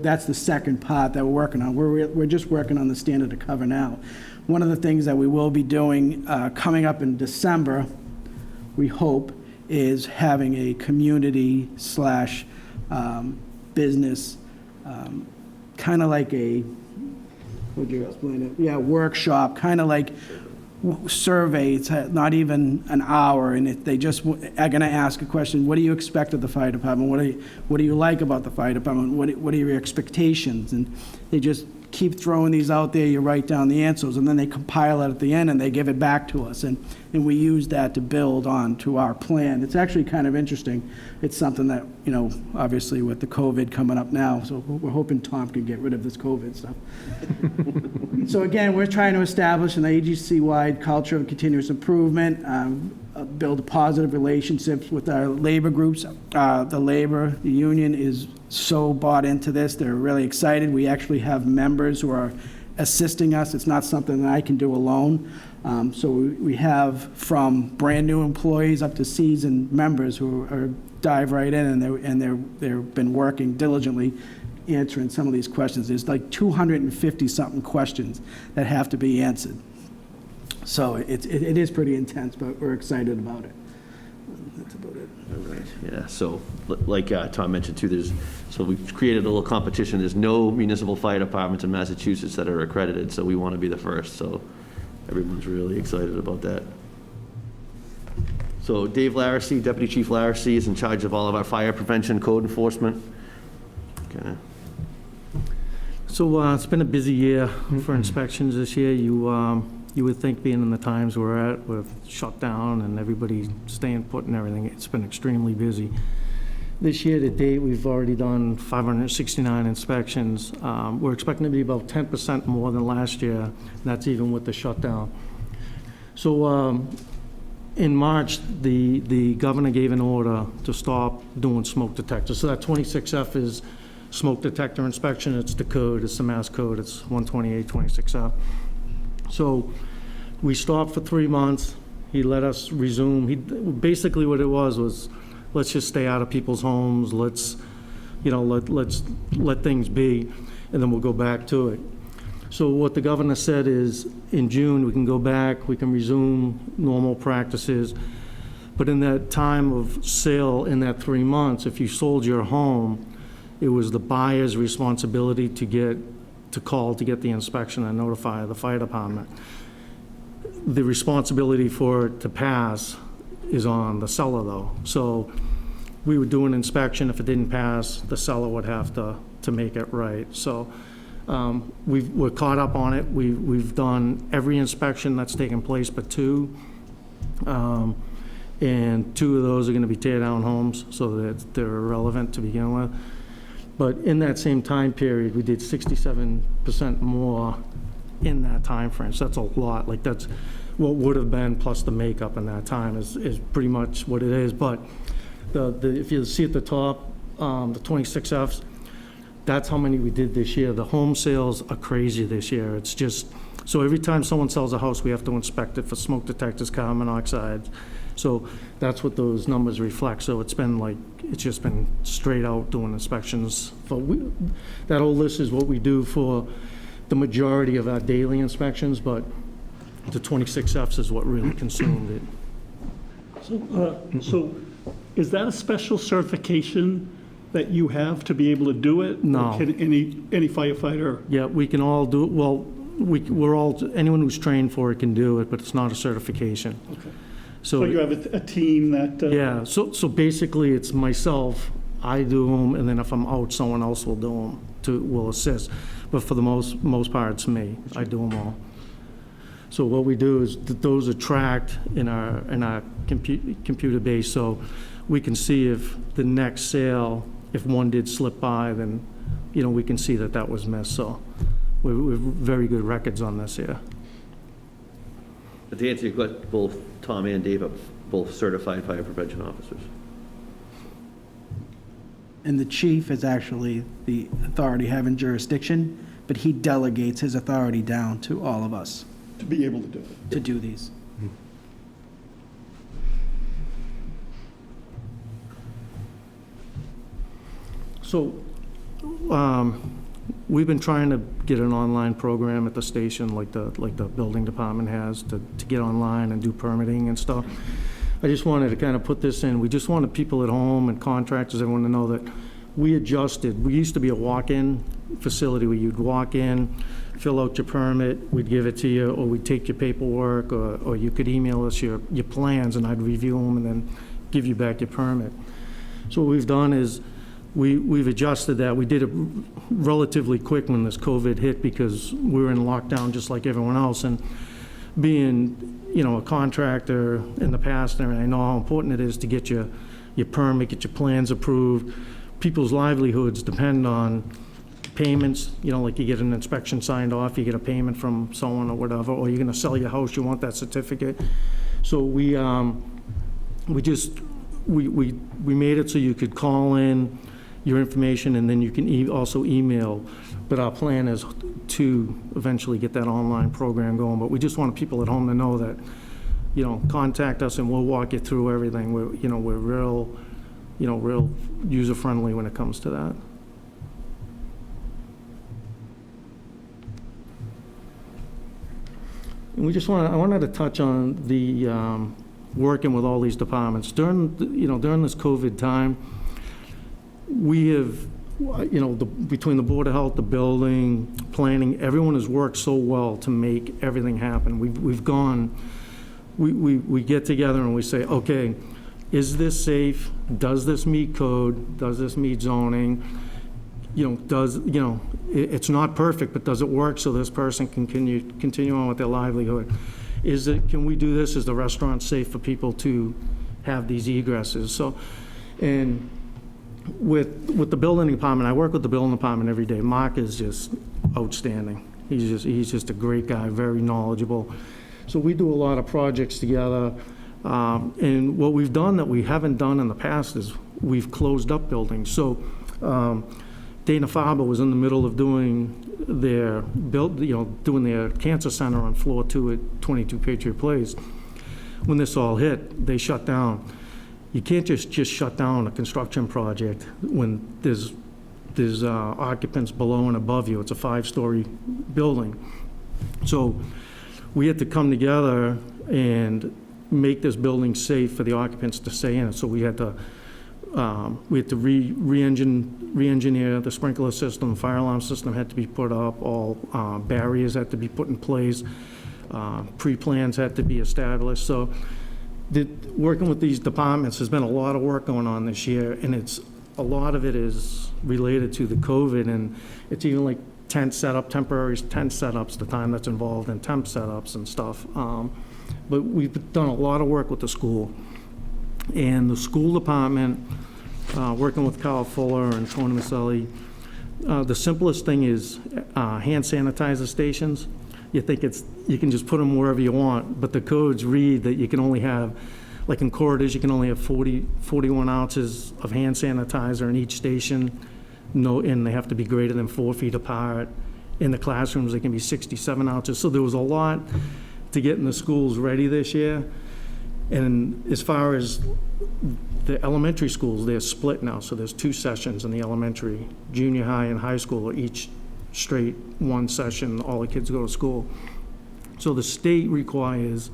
that's the second part that we're working on. We're just working on the standard of cover now. One of the things that we will be doing coming up in December, we hope, is having a community / business kind of like a, would you explain it? Yeah, workshop, kind of like survey. It's not even an hour, and they just are going to ask a question. What do you expect of the fire department? What do you like about the fire department? What are your expectations? And they just keep throwing these out there. You write down the answers, and then they compile it at the end, and they give it back to us. And we use that to build on to our plan. It's actually kind of interesting. It's something that, obviously with the COVID coming up now, so we're hoping Tom can get rid of this COVID stuff. So again, we're trying to establish an agency-wide culture of continuous improvement, build positive relationships with our labor groups. The union is so bought into this. They're really excited. We actually have members who are assisting us. It's not something that I can do alone. So we have from brand new employees up to seasoned members who dive right in, and they've been working diligently answering some of these questions. There's like 250-something questions that have to be answered. So it is pretty intense, but we're excited about it. That's about it. All right, yeah, so like Tom mentioned too, so we've created a little competition. There's no municipal fire departments in Massachusetts that are accredited, so we want to be the first, so everyone's really excited about that. So Dave Larissy, Deputy Chief Larissy, is in charge of all of our fire prevention code enforcement. Okay. So it's been a busy year for inspections this year. You would think, being in the times we're at with shutdown and everybody staying put and everything, it's been extremely busy. This year to date, we've already done 569 inspections. We're expecting to be about 10% more than last year, and that's even with the shutdown. So in March, the governor gave an order to stop doing smoke detectors. So that 26F is smoke detector inspection. It's the code, it's the mass code, it's 128-26F. So we stopped for 3 months. He let us resume. Basically what it was let's just stay out of people's homes. Let's let things be, and then we'll go back to it. So what the governor said is in June we can go back, we can resume normal practices. But in that time of sale, in that 3 months, if you sold your home, it was the buyer's responsibility to call to get the inspection and notify the fire department. The responsibility for it to pass is on the seller, though. So we would do an inspection. If it didn't pass, the seller would have to make it right. So we're caught up on it. We've done every inspection that's taken place but 2. And 2 of those are going to be tear-down homes, so that they're irrelevant to begin with. But in that same time period, we did 67% more in that time frame. So that's a lot. Like, that's what would have been plus the makeup in that time is pretty much what it is. But if you see at the top, the 26Fs, that's how many we did this year. The home sales are crazy this year. It's just, so every time someone sells a house, we have to inspect it for smoke detectors, carbon monoxide. So that's what those numbers reflect. So it's just been straight out doing inspections. That whole list is what we do for the majority of our daily inspections, but the 26Fs is what really consumed it. So is that a special certification that you have to be able to do it? No. Or can any firefighter? Yeah, we can all do it. Well, we're all, anyone who's trained for it can do it, but it's not a certification. Okay. So, So you have a team that? yeah, so basically it's myself, I do them, and then if I'm out, someone else will do them, will assist. But for the most part, it's me. I do them all. So what we do is those are tracked in our computer base, so we can see if the next sale, if one did slip by, then, we can see that was missed. So we're very good records on this here. But to answer your question, both Tom and Dave are both certified fire prevention officers. And the chief is actually the authority having jurisdiction, but he delegates his authority down to all of us To be able to do it. to do these. So, we've been trying to get an online program at the station, like the building department has, to get online and do permitting and stuff. I just wanted to kind of put this in. We just wanted people at home and contractors, everyone to know that we adjusted. We used to be a walk-in facility where you'd walk in, fill out your permit, we'd give it to you, or we'd take your paperwork, or you could email us your plans, and I'd review them and then give you back your permit. So what we've done is we've adjusted that. We did it relatively quick when this COVID hit because we were in lockdown just like everyone else. And being, a contractor in the past, and I know how important it is to get your permit, get your plans approved. People's livelihoods depend on payments, like you get an inspection signed off, you get a payment from someone or whatever, or you're gonna sell your house, you want that certificate. So we made it so you could call in your information, and then you can also email. But our plan is to eventually get that online program going. But we just want people at home to know that, contact us and we'll walk you through everything. We're real user-friendly when it comes to that. And I wanted to touch on the working with all these departments. During this COVID time, we have, between the Board of Health, the building, planning, everyone has worked so well to make everything happen. We get together and we say, okay, is this safe? Does this meet code? Does this meet zoning? It's not perfect, but does it work so this person can continue on with their livelihood? Can we do this? Is the restaurant safe for people to have these egresses? So, and with the building department, I work with the building department every day. Mark is just outstanding. He's just a great guy, very knowledgeable. So we do a lot of projects together. And what we've done that we haven't done in the past is we've closed up buildings. So Dana-Farber was in the middle of doing their cancer center on floor 2 at 22 Patriot Place. When this all hit, they shut down. You can't just shut down a construction project when there's occupants below and above you. It's a 5-story building. So we had to come together and make this building safe for the occupants to stay in it. So we had to re-engineer the sprinkler system, fire alarm system had to be put up, all barriers had to be put in place, pre-plans had to be established. So working with these departments, there's been a lot of work going on this year, and a lot of it is related to the COVID, and it's even like temporary tent setups, the time that's involved in temp setups and stuff. But we've done a lot of work with the school. And the school department, working with Carl Fuller and Tony Maselli, the simplest thing is hand sanitizer stations. You think you can just put them wherever you want, but the codes read that you can only have, like in corridors, you can only have 41 ounces of hand sanitizer in each station. And they have to be greater than 4 feet apart. In the classrooms, they can be 67 ounces. So there was a lot to getting the schools ready this year. And as far as the elementary schools, they're split now. So there's 2 sessions in the elementary. Junior high and high school are each straight 1 session. All the kids go to school. So the state requires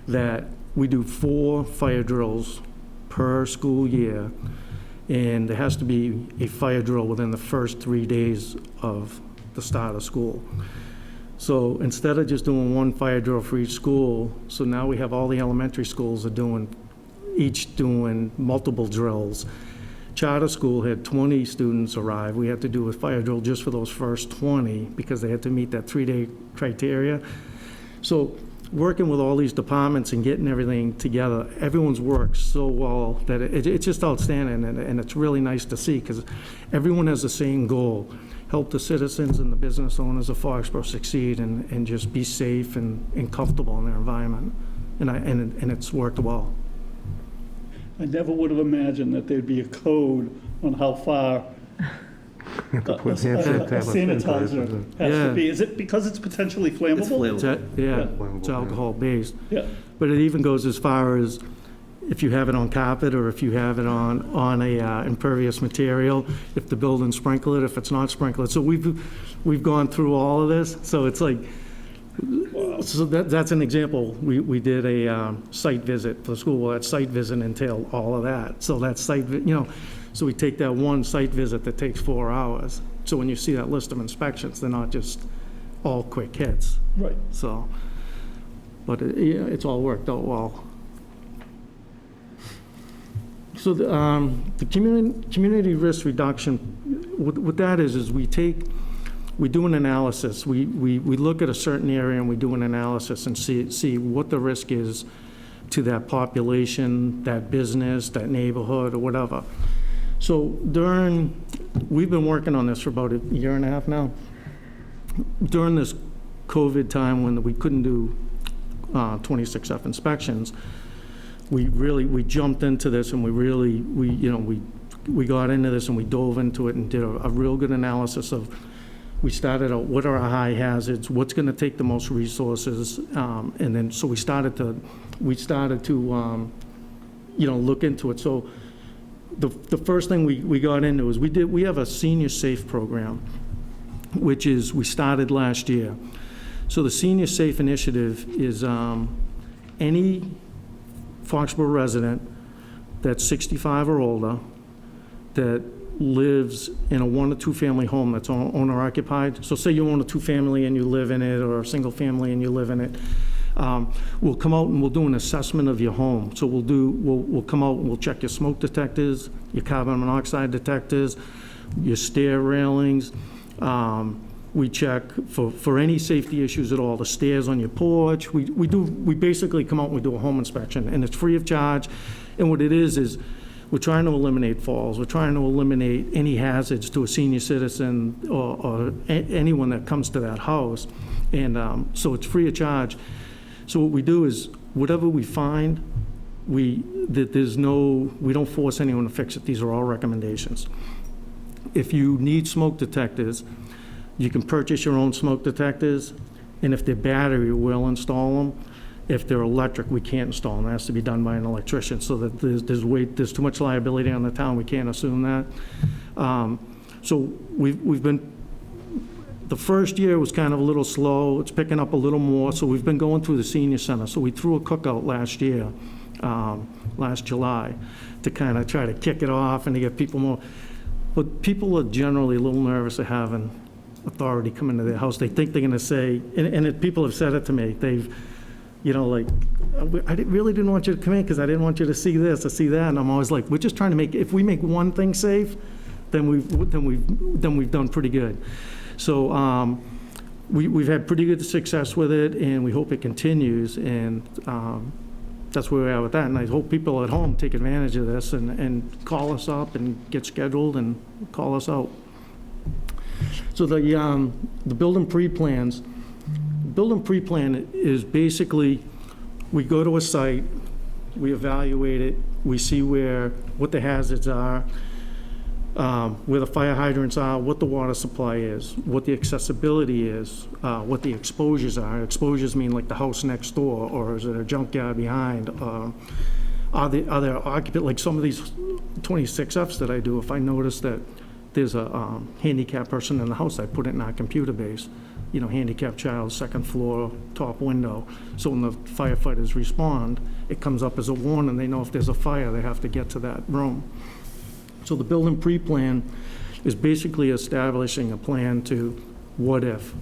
that we do 4 fire drills per school year. and there has to be a fire drill within the first 3 days of the start of school. So instead of just doing one fire drill for each school, so now we have all the elementary schools are each doing multiple drills. Charter school had 20 students arrive. We had to do a fire drill just for those first 20 because they had to meet that 3-day criteria. So working with all these departments and getting everything together, everyone's worked so well that it's just outstanding, and it's really nice to see because everyone has the same goal: help the citizens and the business owners of Foxborough succeed and just be safe and comfortable in their environment. And it's worked well. I never would have imagined that there'd be a code on how far a sanitizer has to be. Is it because it's potentially flammable? It's flammable. Yeah, it's alcohol-based. Yeah. But it even goes as far as if you have it on carpet or if you have it on a impervious material, if the building's sprinkled, if it's not sprinkled. So we've gone through all of this. So it's like, so that's an example. We did a site visit for the school. Well, that site visit entailed all of that. So that site, so we take that one site visit that takes 4 hours. So when you see that list of inspections, they're not just all quick hits. Right. So, but it's all worked out well. So the community risk reduction, what that is we do an analysis. We look at a certain area and we do an analysis and see what the risk is to that population, that business, that neighborhood, or whatever. So we've been working on this for about 1.5 years now. During this COVID time when we couldn't do 26F inspections, we jumped into this and we got into this and we dove into it and did a real good analysis of. We started out, what are our high hazards, what's going to take the most resources, and then so we started to look into it. So the first thing we got into is we have a senior safe program, which is we started last year. So the senior safe initiative is any Foxborough resident that's 65 or older that lives in a 1 or 2 family home that's owner occupied. So say you own a 2-family and you live in it, or a single family and you live in it. We'll come out and we'll do an assessment of your home. So we'll come out and we'll check your smoke detectors, your carbon monoxide detectors, your stair railings. We check for any safety issues at all, the stairs on your porch. We basically come out and we do a home inspection, and it's free of charge. And what it is we're trying to eliminate falls. We're trying to eliminate any hazards to a senior citizen or anyone that comes to that house. And so it's free of charge. So what we do is whatever we find, we don't force anyone to fix it. These are all recommendations. If you need smoke detectors, you can purchase your own smoke detectors. And if they're battery, we'll install them. If they're electric, we can't install them. It has to be done by an electrician, so that there's too much liability on the town. We can't assume that. So we've been, the first year was kind of a little slow. It's picking up a little more. So we've been going through the senior center. So we threw a cookout last year, last July, to kind of try to kick it off and to get people more. But people are generally a little nervous of having authority come into their house. They think they're going to say, and people have said it to me, I really didn't want you to come in because I didn't want you to see this or see that. And I'm always like, we're just trying to if we make one thing safe, then we've done pretty good. So we've had pretty good success with it, and we hope it continues. And that's where we are with that. And I hope people at home take advantage of this and call us up and get scheduled and call us out. So the building pre-plans. Building pre-plan is basically, we go to a site, we evaluate it, we see what the hazards are, where the fire hydrants are, what the water supply is, what the accessibility is, what the exposures are. Exposures mean like the house next door, or is it a junkyard behind? Are there occupant, like some of these 26Fs that I do, if I notice that there's a handicapped person in the house, I put it in our computer base. Handicapped child, second floor, top window. So when the firefighters respond, it comes up as a warning. They know if there's a fire, they have to get to that room. So the building pre-plan is basically establishing a plan to what if?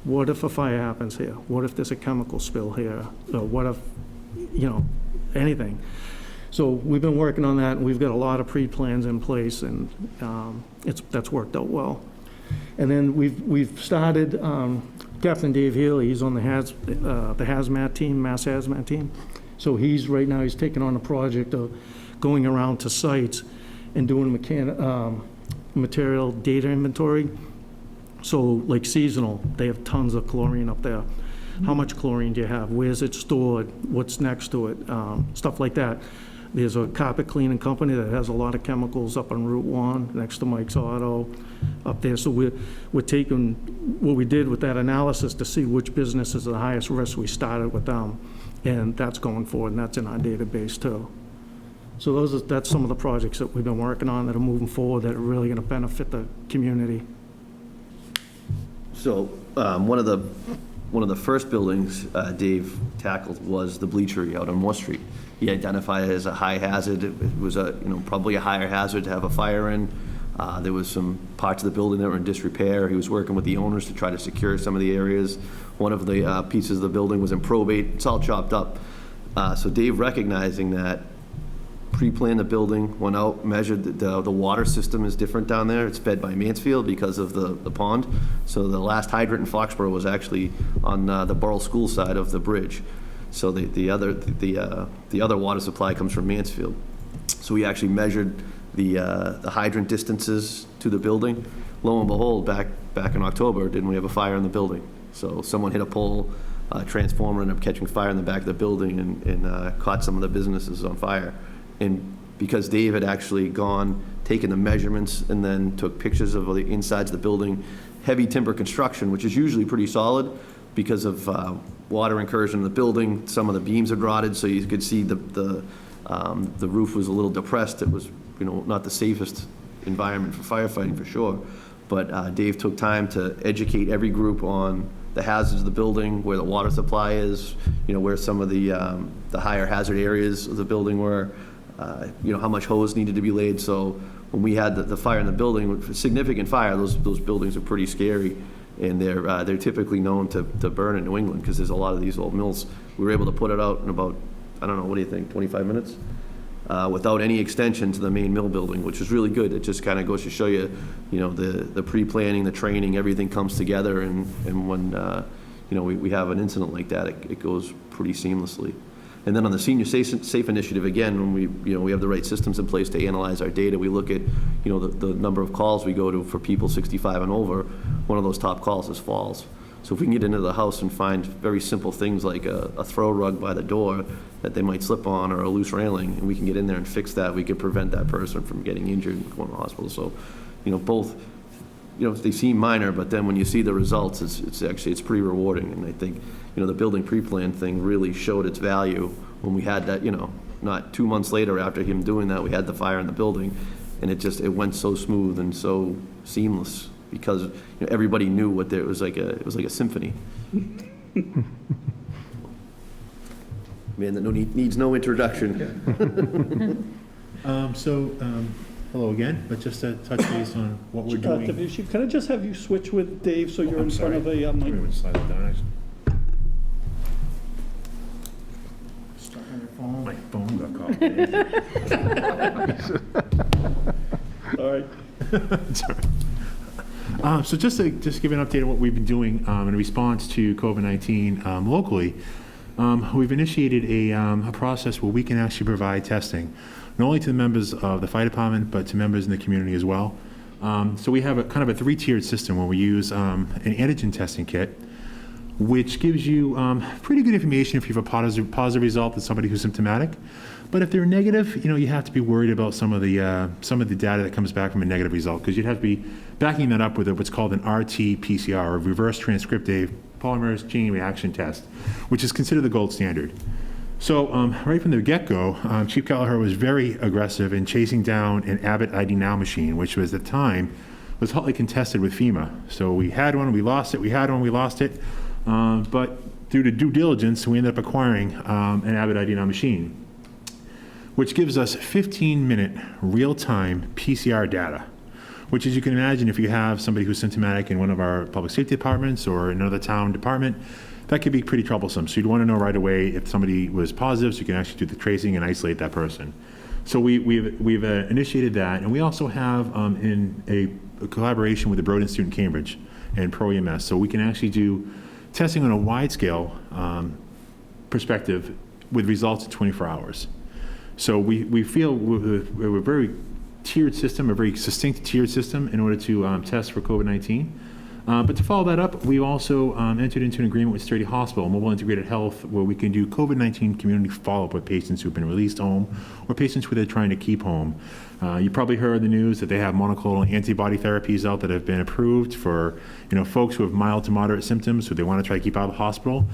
What if a fire happens here? What if there's a chemical spill here? What if, anything? So we've been working on that, and we've got a lot of pre-plans in place, and that's worked out well. And then we've started, Captain Dave Healy, he's on the hazmat team, mass hazmat team. So right now he's taking on a project of going around to sites and doing material data inventory. So like seasonal, they have tons of chlorine up there. How much chlorine do you have? Where's it stored? What's next to it? Stuff like that. There's a carpet cleaning company that has a lot of chemicals up on Route 1, next to Mike's Auto, up there. So we're taking what we did with that analysis to see which business is the highest risk. We started with them, and that's going forward, and that's in our database too. So that's some of the projects that we've been working on that are moving forward that are really going to benefit the community. So one of the first buildings Dave tackled was the bleachery out on Moore Street. He identified it as a high hazard. It was probably a higher hazard to have a fire in. There was some parts of the building that were in disrepair. He was working with the owners to try to secure some of the areas. One of the pieces of the building was in probate. It's all chopped up. So Dave, recognizing that, pre-planned the building, went out, measured the water system is different down there. It's fed by Mansfield because of the pond. So the last hydrant in Foxborough was actually on the Borough School side of the bridge. So the other water supply comes from Mansfield. So we actually measured the hydrant distances to the building. Lo and behold, back in October, didn't we have a fire in the building? So someone hit a pole, transformer ended up catching fire in the back of the building and caught some of the businesses on fire. And because Dave had actually taken the measurements and then took pictures of the insides of the building, heavy timber construction, which is usually pretty solid, because of water incursion in the building, some of the beams had rotted, so you could see the roof was a little depressed. It was, not the safest environment for firefighting for sure. But Dave took time to educate every group on the hazards of the building, where the water supply is, where some of the higher hazard areas of the building were, how much hose needed to be laid. So when we had the fire in the building, significant fire, those buildings are pretty scary, and they're typically known to burn in New England because there's a lot of these old mills. We were able to put it out in about, I don't know, what do you think, 25 minutes? Without any extension to the main mill building, which is really good. It just kind of goes to show you, the pre-planning, the training, everything comes together, and when, we have an incident like that, it goes pretty seamlessly. And then on the Senior Safe Initiative, again, when we have the right systems in place to analyze our data, we look at, the number of calls we go to for people 65 and over. One of those top calls is falls. So if we can get into the house and find very simple things like a throw rug by the door that they might slip on, or a loose railing, and we can get in there and fix that, we could prevent that person from getting injured and going to the hospital. So, both, they seem minor, but then when you see the results, it's pretty rewarding. And I think, the building pre-plan thing really showed its value when we had that, not 2 months later after him doing that, we had the fire in the building, and it went so smooth and so seamless because everybody knew what it was like a symphony. Man that needs no introduction. Hello again, but just to touch base on what we're doing. Can I just have you switch with Dave so you're in front of a mic? Wait, slide that down, actually. Stuck on your phone? My phone got caught. All right. Sorry. So just to give an update on what we've been doing in response to COVID-19 locally, we've initiated a process where we can actually provide testing, not only to the members of the fire department, but to members in the community as well. So we have a kind of a three-tiered system where we use an antigen testing kit, which gives you pretty good information if you have a positive result in somebody who's symptomatic. But if they're negative, you have to be worried about some of the data that comes back from a negative result, because you'd have to be backing that up with what's called an RT-PCR, or reverse transcriptase polymerase chain reaction test, which is considered the gold standard. So right from the get-go, Chief Kelleher was very aggressive in chasing down an Abbott ID Now machine, which was at the time was hotly contested with FEMA. So we had one, we lost it, we had one, we lost it. But due to due diligence, we ended up acquiring an Abbott ID Now machine. which gives us 15-minute real-time PCR data, which, as you can imagine, if you have somebody who's symptomatic in one of our public safety departments or another town department, that could be pretty troublesome. So you'd want to know right away if somebody was positive so you can actually do the tracing and isolate that person. So we've initiated that, and we also have in a collaboration with the Broad Institute in Cambridge and ProEMS, so we can actually do testing on a wide scale perspective with results in 24 hours. So we feel we're a very tiered system, a very succinct tiered system in order to test for COVID-19. But to follow that up, we also entered into an agreement with Sturdy Hospital, Mobile Integrated Health, where we can do COVID-19 community follow-up with patients who've been released home or patients who they're trying to keep home. You probably heard the news that they have monoclonal antibody therapies out that have been approved for folks who have mild to moderate symptoms who they want to try to keep out of the hospital.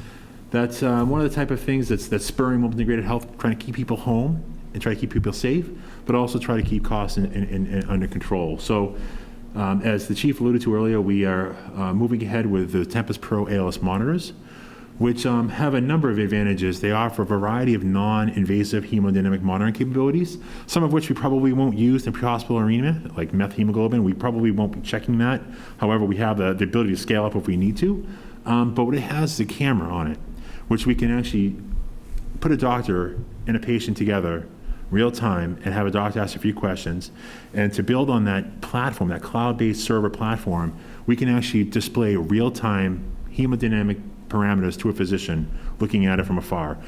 That's one of the type of things that's spurring Mobile Integrated Health, trying to keep people home and try to keep people safe, but also try to keep costs under control. So as the chief alluded to earlier, we are moving ahead with the Tempest Pro ALS monitors, which have a number of advantages. They offer a variety of non-invasive hemodynamic monitoring capabilities, some of which we probably won't use in pre-hospital arena, like methemoglobin. We probably won't be checking that. However, we have the ability to scale up if we need to. But what it has is a camera on it, which we can actually put a doctor and a patient together real time and have a doctor ask a few questions. And to build on that platform, that cloud-based server platform, we can actually display real-time hemodynamic parameters to a physician looking at it from afar,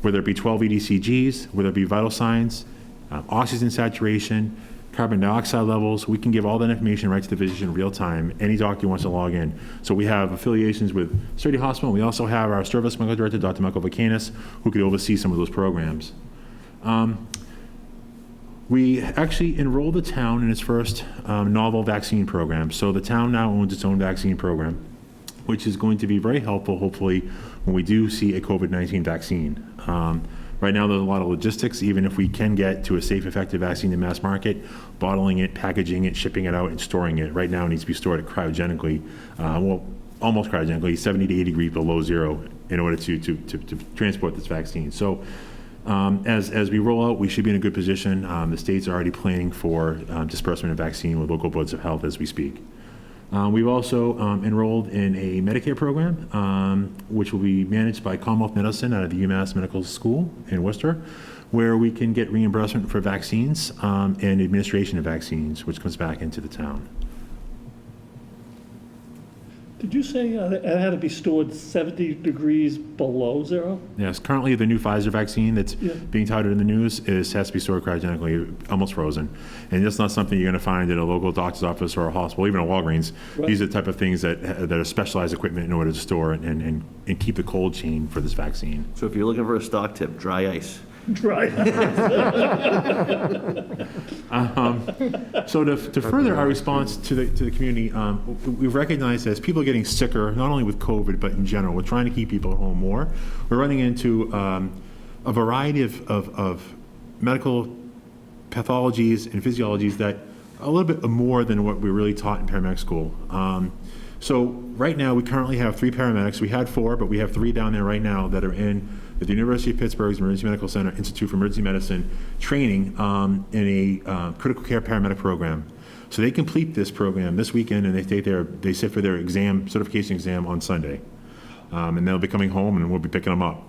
whether it be 12 EDCGs, whether it be vital signs, oxygen saturation, carbon dioxide levels. We can give all that information right to the physician in real time. Any doctor wants to log in. So we have affiliations with Sturdy Hospital. We also have our service medical director, Dr. Michael Vacanis, who could oversee some of those programs. We actually enrolled the town in its first novel vaccine program. So the town now owns its own vaccine program, which is going to be very helpful, hopefully, when we do see a COVID-19 vaccine. Right now, there's a lot of logistics, even if we can get to a safe, effective vaccine in mass market, bottling it, packaging it, shipping it out, and storing it. Right now, it needs to be stored cryogenically, almost cryogenically, 70 to 80 degrees below zero in order to transport this vaccine. So as we roll out, we should be in a good position. The state's already planning for disbursement of vaccine with local boards of health as we speak. We've also enrolled in a Medicare program, which will be managed by Commonwealth Medicine out of the UMass Medical School in Worcester, where we can get reimbursement for vaccines and administration of vaccines, which comes back into the town. Did you say it had to be stored 70 degrees below zero? Yes, currently the new Pfizer vaccine that's being touted in the news has to be stored cryogenically, almost frozen. And that's not something you're going to find in a local doctor's office or a hospital, even a Walgreens. Right. These are the type of things that are specialized equipment in order to store and keep the cold chain for this vaccine. So if you're looking for a stock tip, dry ice. Right. So to further our response to the community, we've recognized as people are getting sicker, not only with COVID, but in general, we're trying to keep people at home more. We're running into a variety of medical pathologies and physiologies that are a little bit more than what we really taught in paramedic school. So right now, we currently have 3 paramedics. We had 4, but we have 3 down there right now that are in at the University of Pittsburgh's Emergency Medical Center Institute for Emergency Medicine training in a critical care paramedic program. So they complete this program this weekend, and they sit for their certification exam on Sunday. And they'll be coming home, and we'll be picking them up.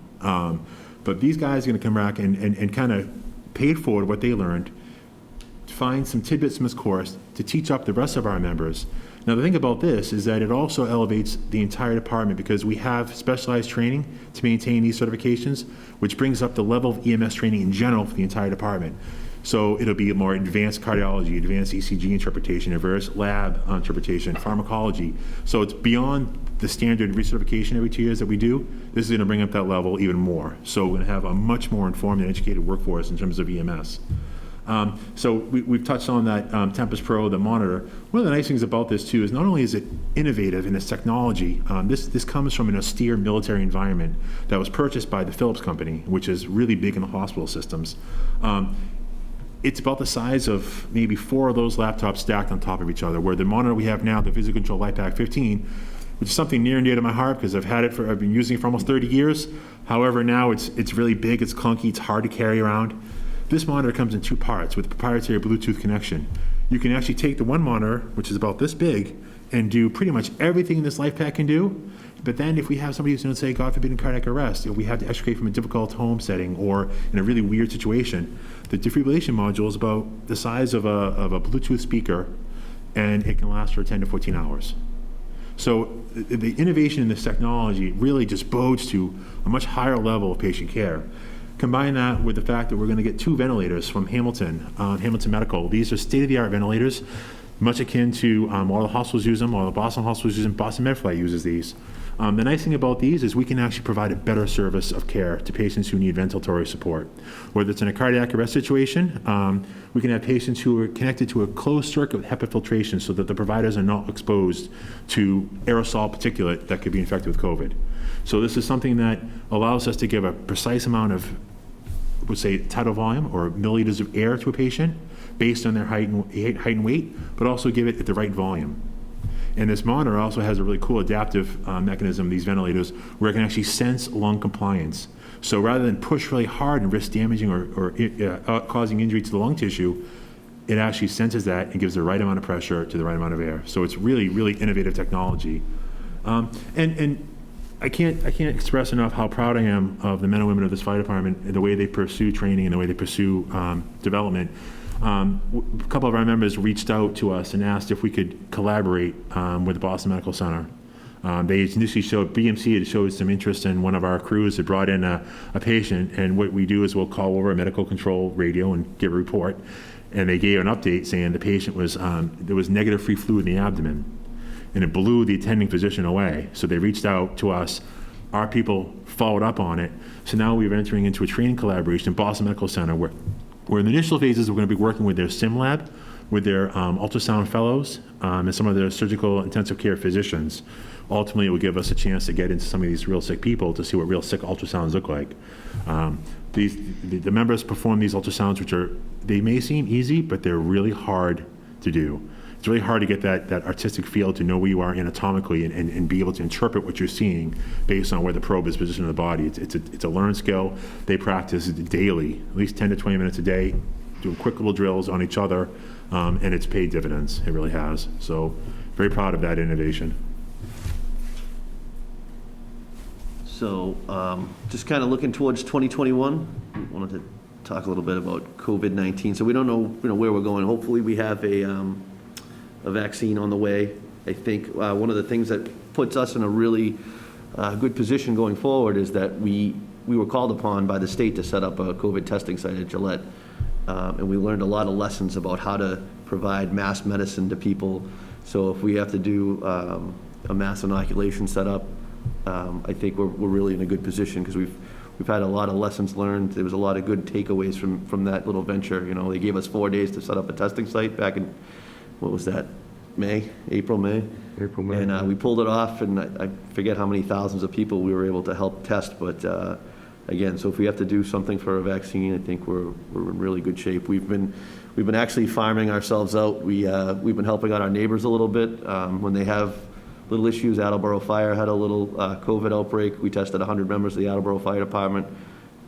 But these guys are going to come back and kind of pay forward what they learned, find some tidbits from this course to teach up the rest of our members. Now, the thing about this is that it also elevates the entire department because we have specialized training to maintain these certifications, which brings up the level of EMS training in general for the entire department. So it'll be more advanced cardiology, advanced ECG interpretation, advanced lab interpretation, pharmacology. So it's beyond the standard recertification every 2 years that we do. This is going to bring up that level even more. So we're going to have a much more informed and educated workforce in terms of EMS. So we've touched on that Tempest Pro, the monitor. One of the nice things about this too is not only is it innovative in its technology, this comes from an austere military environment that was purchased by the Philips company, which is really big in the hospital systems. It's about the size of maybe 4 of those laptops stacked on top of each other, where the monitor we have now, the Physical Control LightPack 15, which is something near and dear to my heart because I've been using it for almost 30 years. However, now it's really big, it's clunky, it's hard to carry around. This monitor comes in 2 parts with a proprietary Bluetooth connection. You can actually take the one monitor, which is about this big, and do pretty much everything this life pack can do. But then if we have somebody who's going to say, God forbid, in cardiac arrest, we have to extricate from a difficult home setting or in a really weird situation, the defibrillation module is about the size of a Bluetooth speaker, and it can last for 10 to 14 hours. So the innovation in this technology really just bodes to a much higher level of patient care. Combine that with the fact that we're going to get 2 ventilators from Hamilton Medical. These are state-of-the-art ventilators, much akin to all the hospitals use them, all the Boston hospitals use them, Boston MedFlight uses these. The nice thing about these is we can actually provide a better service of care to patients who need ventilatory support. Whether it's in a cardiac arrest situation, we can have patients who are connected to a closed circuit with HEPA filtration so that the providers are not exposed to aerosol particulate that could be infected with COVID. So this is something that allows us to give a precise amount of, we'll say, tidal volume or milliliters of air to a patient based on their height and weight, but also give it at the right volume. And this monitor also has a really cool adaptive mechanism, these ventilators, where it can actually sense lung compliance. So rather than push really hard and risk damaging or causing injury to the lung tissue, it actually senses that and gives the right amount of pressure to the right amount of air. So it's really, really innovative technology. And I can't express enough how proud I am of the men and women of this fire department and the way they pursue training and the way they pursue development. A couple of our members reached out to us and asked if we could collaborate with the Boston Medical Center. They initially BMC had showed some interest in one of our crews that brought in a patient, and what we do is we'll call over a medical control radio and give a report. And they gave an update saying the patient was, there was negative free fluid in the abdomen, and it blew the attending physician away. So they reached out to us. Our people followed up on it. So now we're entering into a training collaboration in Boston Medical Center where in the initial phases, we're going to be working with their sim lab, with their ultrasound fellows, and some of their surgical intensive care physicians. Ultimately, it will give us a chance to get into some of these real sick people to see what real sick ultrasounds look like. The members perform these ultrasounds, which they may seem easy, but they're really hard to do. It's really hard to get that artistic feel to know where you are anatomically and be able to interpret what you're seeing based on where the probe is positioned in the body. It's a learned skill. They practice daily, at least 10 to 20 minutes a day, doing quick little drills on each other, and it's paid dividends. It really has. So very proud of that innovation. So just kind of looking towards 2021, we wanted to talk a little bit about COVID-19. So we don't know where we're going. Hopefully we have a vaccine on the way. I think one of the things that puts us in a really good position going forward is that we were called upon by the state to set up a COVID testing site at Gillette. And we learned a lot of lessons about how to provide mass medicine to people. So if we have to do a mass inoculation setup, I think we're really in a good position because we've had a lot of lessons learned. There was a lot of good takeaways from that little venture. They gave us 4 days to set up a testing site back in, what was that, April, May? April, May. And we pulled it off, and I forget how many thousands of people we were able to help test. But again, so if we have to do something for a vaccine, I think we're in really good shape. We've been actually farming ourselves out. We've been helping out our neighbors a little bit when they have little issues. Attleboro Fire had a little COVID outbreak. We tested 100 members of the Attleboro Fire Department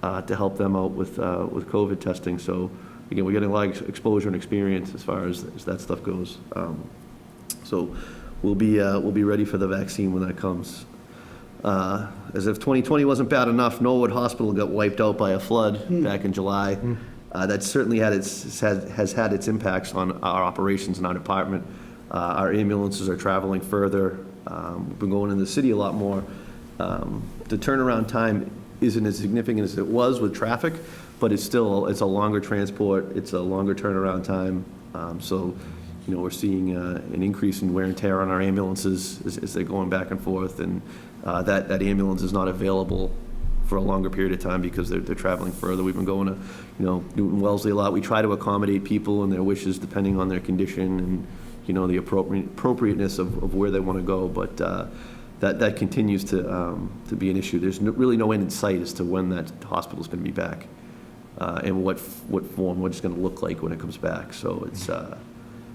to help them out with COVID testing. So again, we're getting a lot of exposure and experience as far as that stuff goes. So we'll be ready for the vaccine when that comes. As if 2020 wasn't bad enough, Norwood Hospital got wiped out by a flood back in July. That certainly has had its impacts on our operations in our department. Our ambulances are traveling further. We've been going in the city a lot more. The turnaround time isn't as significant as it was with traffic, but it's a longer transport. It's a longer turnaround time. So we're seeing an increase in wear and tear on our ambulances as they're going back and forth, and that ambulance is not available for a longer period of time because they're traveling further. We've been going to Newton Wellesley a lot. We try to accommodate people and their wishes depending on their condition and the appropriateness of where they want to go, but that continues to be an issue. There's really no end in sight as to when that hospital is going to be back and what form, what it's going to look like when it comes back. So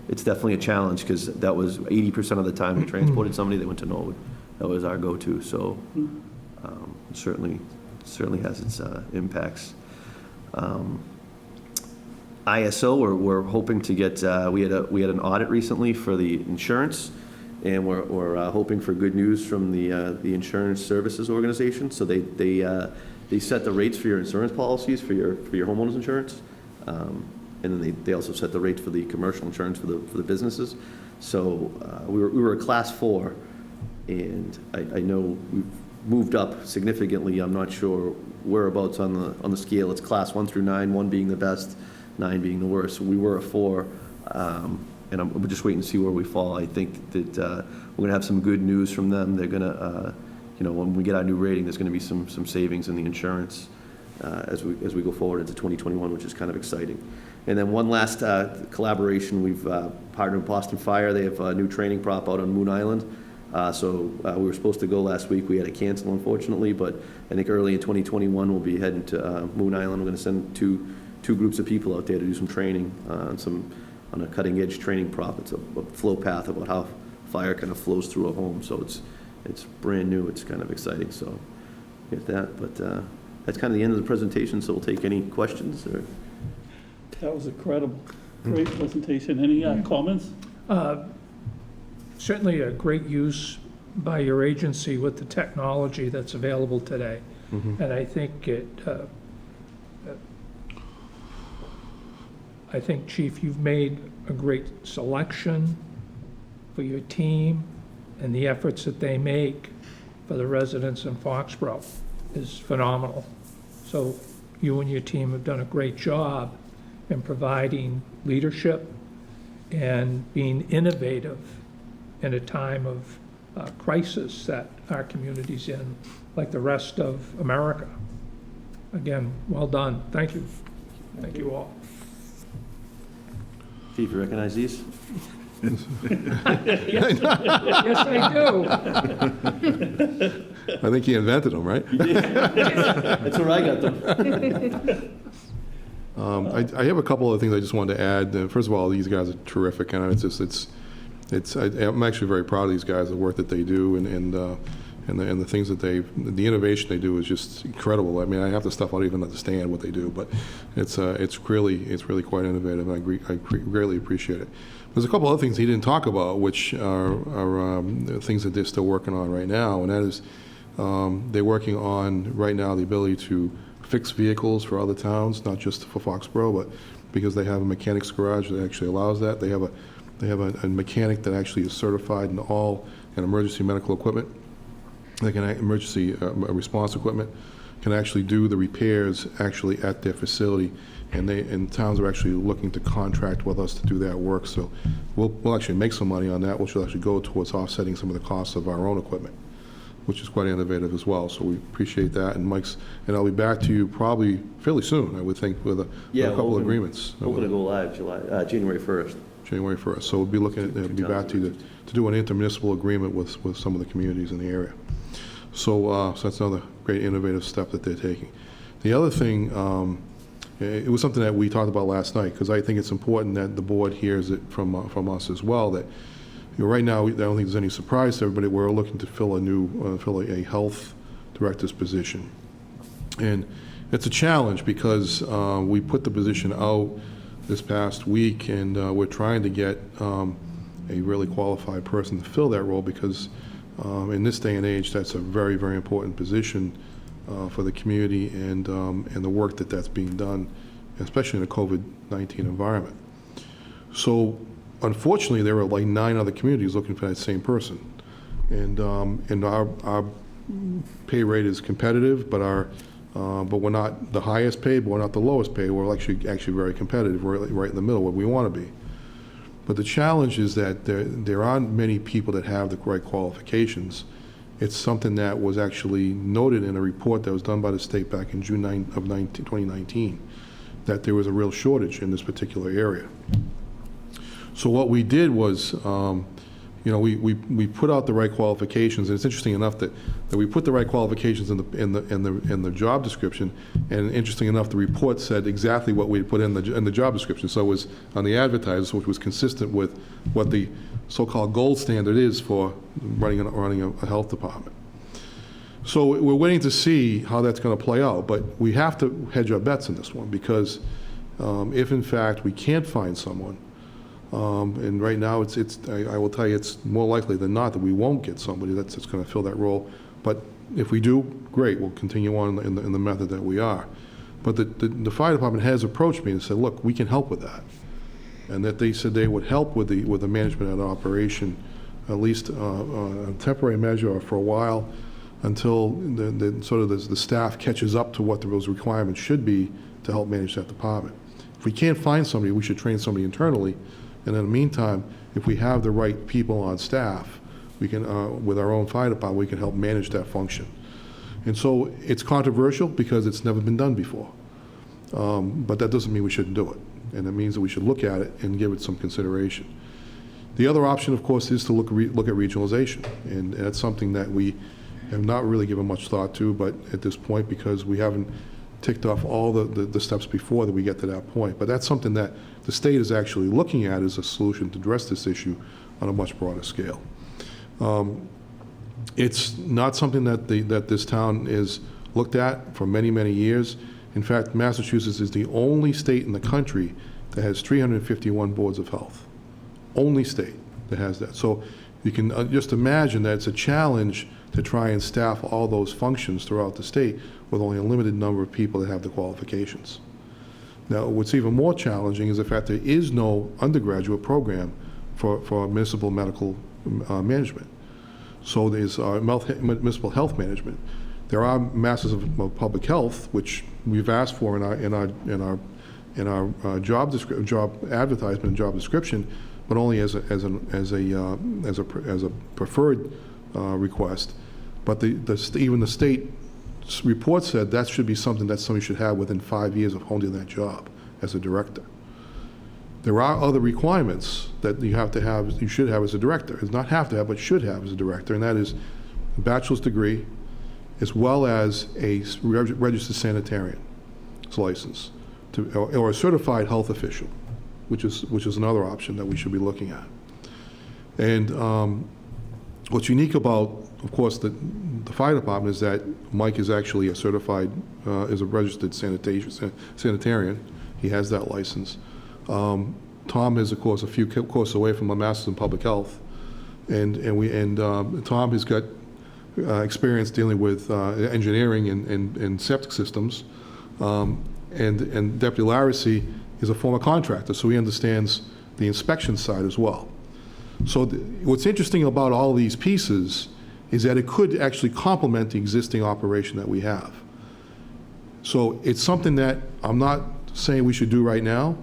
it's definitely a challenge because that was 80% of the time we transported somebody that went to Norwood. That was our go-to. So it certainly has its impacts. ISO, we're hoping to get, we had an audit recently for the insurance, and we're hoping for good news from the Insurance Services Organization. So they set the rates for your insurance policies for your homeowners insurance, and then they also set the rates for the commercial insurance for the businesses. So we were a class 4, and I know we've moved up significantly. I'm not sure whereabouts on the scale. It's class 1 through 9, 1 being the best, 9 being the worst. So we were a 4, and I'm just waiting to see where we fall. I think that we're going to have some good news from them. They're going to, when we get our new rating, there's going to be some savings in the insurance as we go forward into 2021, which is kind of exciting. And then one last collaboration, we've partnered with Boston Fire. They have a new training prop out on Moon Island. So we were supposed to go last week. We had to cancel, unfortunately, but I think early in 2021 we'll be heading to Moon Island. We're going to send two groups of people out there to do some training on a cutting-edge training prop. It's a flow path about how fire kind of flows through a home. So it's brand new. It's kind of exciting. So get that. But that's kind of the end of the presentation. So we'll take any questions. Or That was incredible. Great presentation. Any comments? Certainly a great use by your agency with the technology that's available today. Mm-hmm. And I think Chief, you've made a great selection for your team, and the efforts that they make for the residents in Foxborough is phenomenal. So you and your team have done a great job in providing leadership and being innovative in a time of crisis that our community's in, like the rest of America. Again, well done. Thank you. Thank you all. Chief, you recognize these? Yes, I do. I think he invented them, right? That's where I got them. I have a couple of things I just wanted to add. First of all, these guys are terrific, and I'm actually very proud of these guys, the work that they do, and the things that the innovation they do is just incredible. I mean, I half the stuff I don't even understand what they do, but it's really quite innovative. And I greatly appreciate it. There's a couple other things he didn't talk about, which are things that they're still working on right now, and that is they're working on right now the ability to fix vehicles for other towns, not just for Foxborough, but because they have a mechanics garage that actually allows that. They have a mechanic that actually is certified in all emergency medical equipment. They can emergency response equipment can actually do the repairs actually at their facility, and towns are actually looking to contract with us to do that work. So we'll actually make some money on that, which will actually go towards offsetting some of the costs of our own equipment, which is quite innovative as well. So we appreciate that. And I'll be back to you probably fairly soon, I would think, with a couple of agreements. We're going to go live January 1st. January 1st. So we'll be be back to you to do an intermunicipal agreement with some of the communities in the area. So that's another great innovative step that they're taking. The other thing, it was something that we talked about last night, because I think it's important that the board hears it from us as well, that right now, I don't think there's any surprise to everybody. We're looking to fill a health director's position. And it's a challenge because we put the position out this past week, and we're trying to get a really qualified person to fill that role, because in this day and age, that's a very, very important position for the community and the work that's being done, especially in a COVID-19 environment. So unfortunately, there are like 9 other communities looking for that same person. And our pay rate is competitive, but we're not the highest paid, but we're not the lowest paid. We're actually very competitive. We're right in the middle where we want to be. But the challenge is that there aren't many people that have the right qualifications. It's something that was actually noted in a report that was done by the state back in June 2019, that there was a real shortage in this particular area. So what we did was, we put out the right qualifications, and it's interesting enough that we put the right qualifications in the job description, and interesting enough, the report said exactly what we put in the job description. So it was on the advertisers, which was consistent with what the so-called gold standard is for running a health department. So we're waiting to see how that's going to play out, but we have to hedge our bets in this one, because If in fact we can't find someone, and right now I will tell you, it's more likely than not that we won't get somebody that's going to fill that role. But if we do, great, we'll continue on in the method that we are. But the fire department has approached me and said, look, we can help with that. And that they said they would help with the management of the operation, at least a temporary measure or for a while, until the staff catches up to what those requirements should be to help manage that department. If we can't find somebody, we should train somebody internally. And in the meantime, if we have the right people on staff, we can, with our own fire department, we can help manage that function. And so it's controversial because it's never been done before. But that doesn't mean we shouldn't do it. And it means that we should look at it and give it some consideration. The other option, of course, is to look at regionalization. And that's something that we have not really given much thought to, but at this point, because we haven't ticked off all the steps before that we get to that point. But that's something that the state is actually looking at as a solution to address this issue on a much broader scale. It's not something that this town is looked at for many, many years. In fact, Massachusetts is the only state in the country that has 351 boards of health. Only state that has that. So you can just imagine that it's a challenge to try and staff all those functions throughout the state with only a limited number of people that have the qualifications. Now, what's even more challenging is the fact there is no undergraduate program for municipal medical management. So there's municipal health management. There are masters of public health, which we've asked for in our job advertisement and job description, but only as a preferred request. But even the state report said that should be something that somebody should have within 5 years of holding that job as a director. There are other requirements that you should have as a director. It's not have to have, but should have as a director, and that is a bachelor's degree, as well as a registered sanitarian's license, or a certified health official, which is another option that we should be looking at. And what's unique about, of course, the fire department is that Mike is actually a certified, is a registered sanitarian. He has that license. Tom is, of course, a few courses away from a master's in public health, and Tom has got experience dealing with engineering and septic systems, and Deputy Laracy is a former contractor, so he understands the inspection side as well. So what's interesting about all these pieces is that it could actually complement the existing operation that we have. So it's something that I'm not saying we should do right now,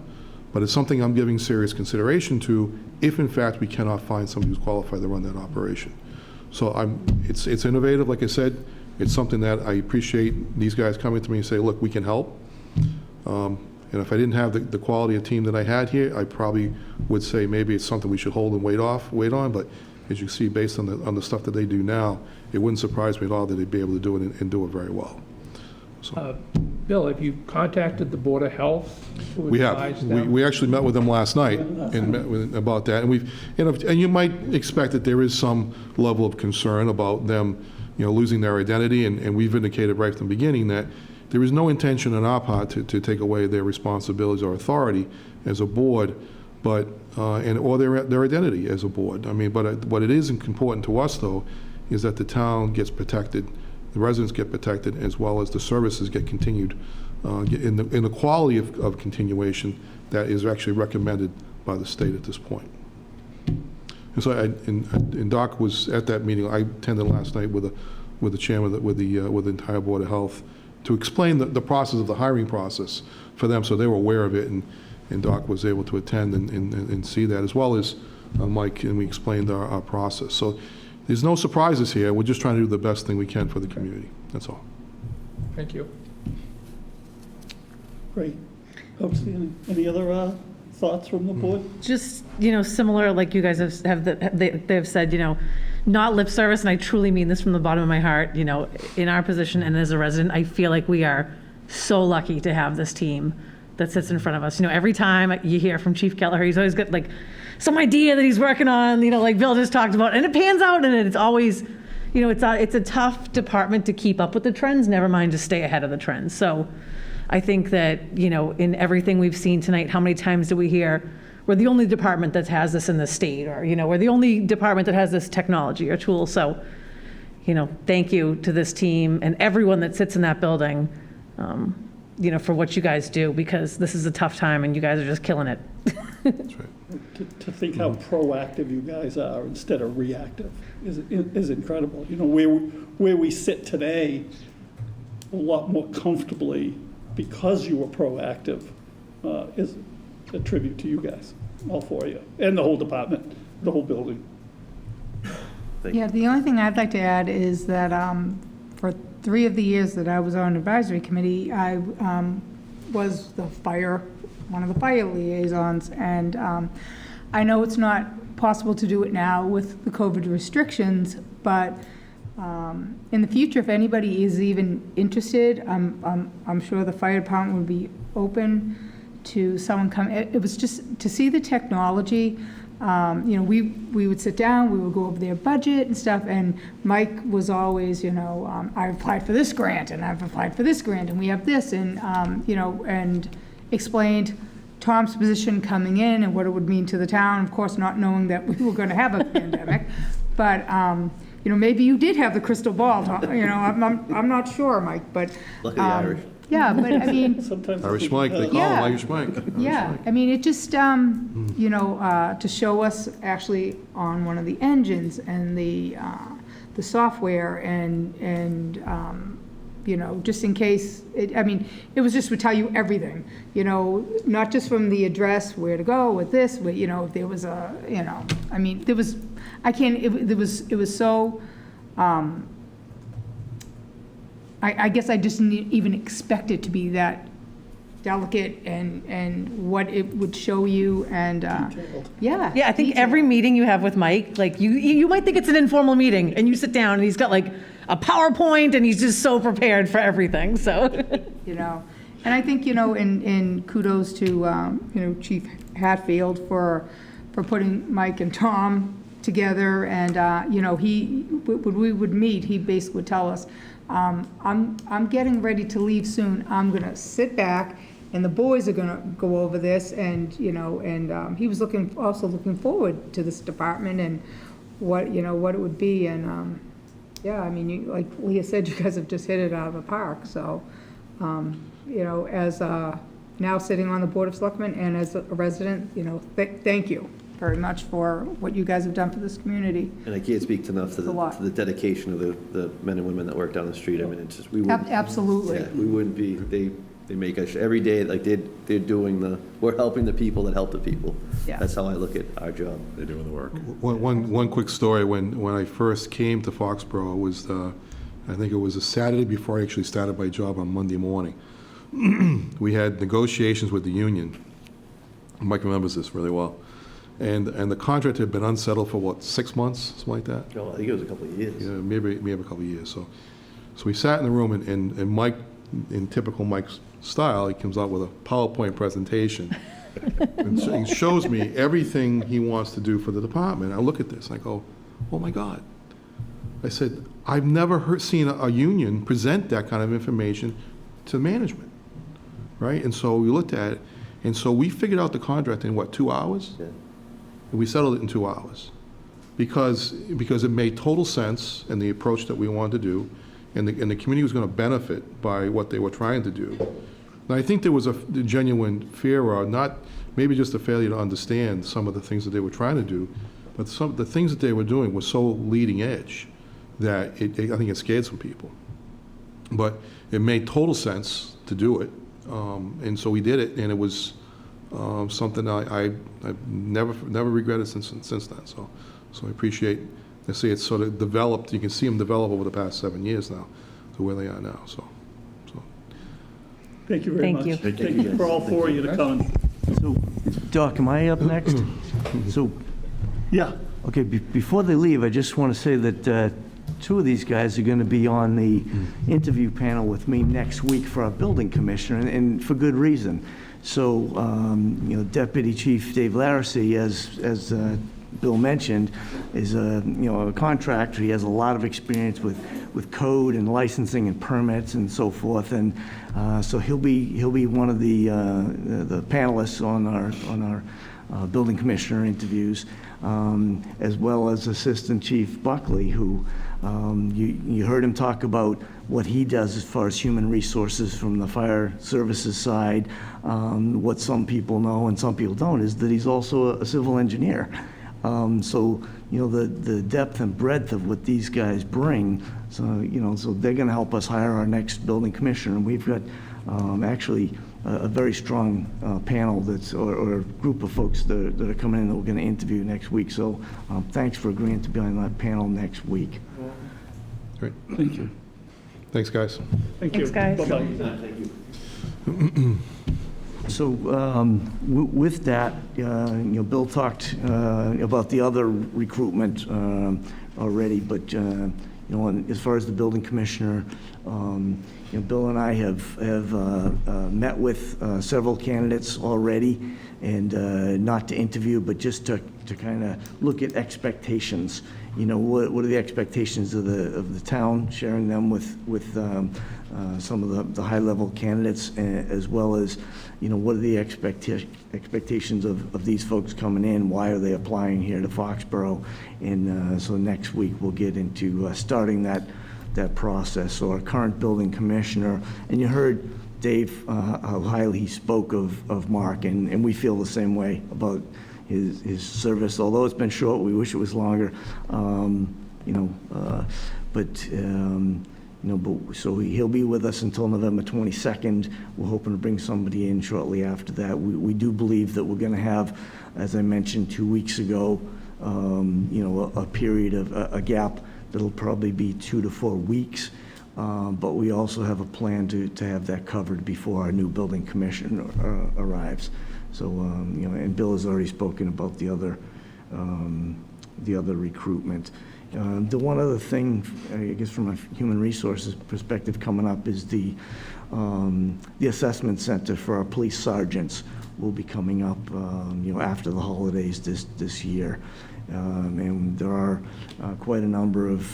but it's something I'm giving serious consideration to if in fact we cannot find somebody who's qualified to run that operation. So it's innovative, like I said. It's something that I appreciate these guys coming to me and say, look, we can help. And if I didn't have the quality of team that I had here, I probably would say maybe it's something we should hold and wait on. But as you see, based on the stuff that they do now, it wouldn't surprise me at all that they'd be able to do it and do it very well. So. Bill, have you contacted the Board of Health? We have. We actually met with them last night and met with about that. And you might expect that there is some level of concern about them, losing their identity. And we've indicated right from the beginning that there is no intention on our part to take away their responsibilities or authority as a board, but or their identity as a board. I mean, but what it is important to us though is that the town gets protected. The residents get protected, as well as the services get continued in the quality of continuation that is actually recommended by the state at this point. And so, and Doc was at that meeting. I attended last night with the chairman, with the entire Board of Health, to explain the process of the hiring process for them, so they were aware of it, and Doc was able to attend and see that, as well as Mike, and we explained our process. So. There's no surprises here. We're just trying to do the best thing we can for the community. That's all. Thank you. Great. Folks, any other thoughts from the board? Just, similar, like you guys they've said, not lip service, and I truly mean this from the bottom of my heart, in our position and as a resident, I feel like we are so lucky to have this team that sits in front of us. Every time you hear from Chief Keller, he's always got some idea that he's working on, like Bill just talked about, and it pans out, and it's always, it's a tough department to keep up with the trends, never mind to stay ahead of the trends. So I think that, in everything we've seen tonight, how many times do we hear, we're the only department that has this in the state, or, we're the only department that has this technology or tool. So, thank you to this team and everyone that sits in that building, for what you guys do, because this is a tough time and you guys are just killing it. That's right. To think how proactive you guys are instead of reactive is incredible. Where we sit today, a lot more comfortably because you were proactive, is a tribute to you guys, all four of you, and the whole department, the whole building. Yeah, the only thing I'd like to add is that for 3 of the years that I was on advisory committee, I was one of the fire liaisons, and I know it's not possible to do it now with the COVID restrictions, but in the future, if anybody is even interested, I'm sure the fire department would be open to someone come. It was just to see the technology. We would sit down, we would go over their budget and stuff, and Mike was always, I've applied for this grant, and I've applied for this grant, and we have this, and, and explained Tom's position coming in and what it would mean to the town, of course, not knowing that we were going to have a pandemic, but, maybe you did have the crystal ball, Tom, I'm not sure, Mike, but. Luckily Irish. Yeah, but I mean. Sometimes Irish Mike, they call him Irish Mike. Yeah, I mean, it just, to show us actually on one of the engines and the software and just in case, it was just would tell you everything, not just from the address, where to go with this, if there was it was so, I guess I just didn't even expect it to be that delicate and what it would show you and, yeah. Yeah, I think every meeting you have with Mike, like you might think it's an informal meeting and you sit down and he's got like a PowerPoint and he's just so prepared for everything, so. And I think, and kudos to, Chief Hatfield for putting Mike and Tom together and, when we would meet, he basically would tell us, I'm getting ready to leave soon. I'm going to sit back, and the boys are going to go over this, and he was also looking forward to this department and what it would be, and like Leah said, you guys have just hit it out of the park. So, as now sitting on the Board of Selectmen and as a resident, thank you very much for what you guys have done for this community. And I can't speak enough to the dedication of the men and women that work down the street. I mean, it's just, we wouldn't. Absolutely. Yeah, we wouldn't be, they make us, every day, like they're doing we're helping the people that help the people. Yeah. That's how I look at our job. They're doing the work. One quick story, when I first came to Foxborough, it was, I think it was a Saturday before I actually started my job on Monday morning. We had negotiations with the union. Mike remembers this really well. And the contract had been unsettled for, 6 months, something like that? Oh, I think it was a couple of years. Yeah, maybe a couple of years. So we sat in the room, and Mike, in typical Mike's style, he comes out with a PowerPoint presentation. And so he shows me everything he wants to do for the department. I look at this, and I go, oh my God. I said, I've never seen a union present that kind of information to management, right? And so we looked at it, and so we figured out the contract in, 2 hours? Yeah. And we settled it in 2 hours because it made total sense in the approach that we wanted to do, and the community was going to benefit by what they were trying to do. And I think there was a genuine fear, or not maybe just a failure to understand some of the things that they were trying to do, but some of the things that they were doing were so leading edge that I think it scared some people. But it made total sense to do it, and so we did it, and it was something I've never regretted since then. So I appreciate. I see it's sort of developed. You can see them develop over the past 7 years now to where they are now. So. Thank you very much. Thank you. Thank you for all four of you to come. So, Doc, am I up next? So, Yeah. okay, before they leave, I just want to say that 2 of these guys are going to be on the interview panel with me next week for our building commissioner, and for good reason. So, Deputy Chief Dave Larissy, as Bill mentioned, a contractor. He has a lot of experience with code and licensing and permits and so forth, and so he'll be one of the panelists on our building commissioner interviews, as well as Assistant Chief Buckley, who you heard him talk about what he does as far as human resources from the fire services side. What some people know and some people don't is that he's also a civil engineer. So, the depth and breadth of what these guys bring, so they're going to help us hire our next building commissioner. And we've got actually a very strong panel or group of folks that are coming in that we're going to interview next week. So thanks for agreeing to be on that panel next week. Great. Thank you. Thanks, guys. Thank you. Thanks, guys. Bye-bye. So with that, Bill talked about the other recruitment already, but as far as the building commissioner, Bill and I have met with several candidates already, and not to interview, but just to kind of look at expectations. What are the expectations of the town, sharing them with some of the high-level candidates, as well as, what are the expectations of these folks coming in? Why are they applying here to Foxborough? And so next week we'll get into starting that process. So our current building commissioner, and you heard Dave, how highly he spoke of Mark, and we feel the same way about his service. Although it's been short, we wish it was longer. So he'll be with us until November 22nd. We're hoping to bring somebody in shortly after that. We do believe that we're going to have, as I mentioned 2 weeks ago, a period of a gap that'll probably be 2 to 4 weeks. But we also have a plan to have that covered before our new building commissioner arrives. So, and Bill has already spoken about the other recruitment. The one other thing, I guess from a human resources perspective coming up, is the assessment center for our police sergeants will be coming up, after the holidays this year. And there are quite a number of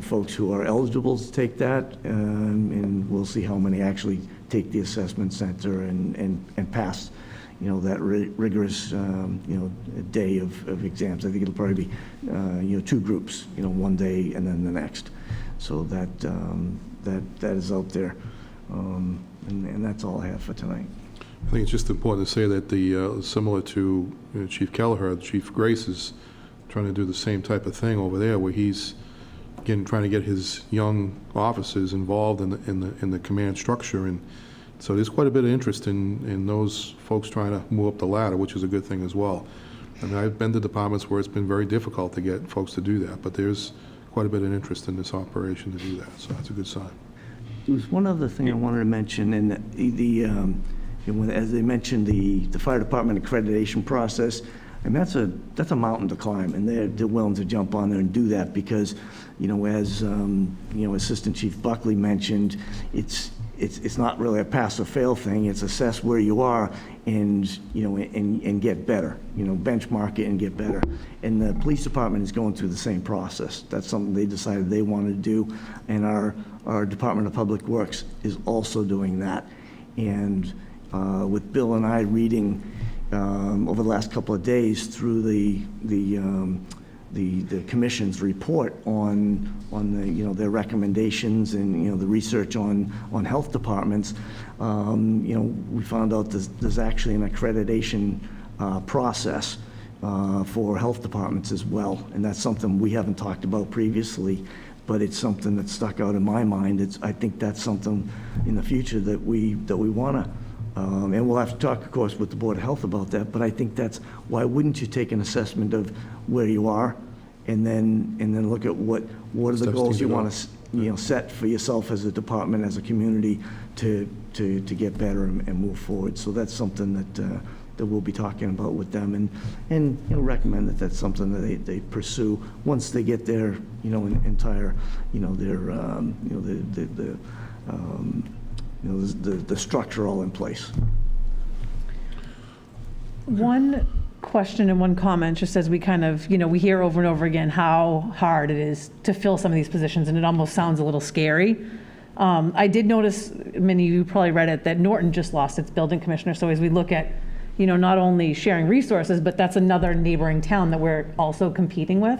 folks who are eligible to take that, and we'll see how many actually take the assessment center and pass, that rigorous, day of exams. I think it'll probably be, 2 groups, one day and then the next. So that is out there, and that's all I have for tonight. I think it's just important to say that similar to Chief Kelleher, Chief Grace is trying to do the same type of thing over there, where he's again trying to get his young officers involved in the command structure, and so there's quite a bit of interest in those folks trying to move up the ladder, which is a good thing as well. I mean, I've been to departments where it's been very difficult to get folks to do that, but there's quite a bit of interest in this operation to do that, so that's a good sign. There was one other thing I wanted to mention, and as they mentioned, the fire department accreditation process. And that's a mountain to climb, and they're willing to jump on there and do that because, as Assistant Chief Buckley mentioned, it's not really a pass or fail thing. It's assess where you are and get better. Benchmark it and get better. And the police department is going through the same process. That's something they decided they wanted to do, and our Department of Public Works is also doing that. And with Bill and I reading over the last couple of days through the commission's report on their recommendations and the research on health departments, we found out there's actually an accreditation process for health departments as well, and that's something we haven't talked about previously, but it's something that stuck out in my mind. I think that's something in the future that we want to. And we'll have to talk, of course, with the Board of Health about that, but I think that's, why wouldn't you take an assessment of where you are and then look at what are the goals you want to set for yourself as a department, as a community to get better and move forward. So that's something that we'll be talking about with them and recommend that that's something that they pursue once they get their entire the structure all in place. One question and one comment, just as we kind of, we hear over and over again how hard it is to fill some of these positions, and it almost sounds a little scary. I did notice, many of you probably read it, that Norton just lost its building commissioner. So as we look at, not only sharing resources, but that's another neighboring town that we're also competing with.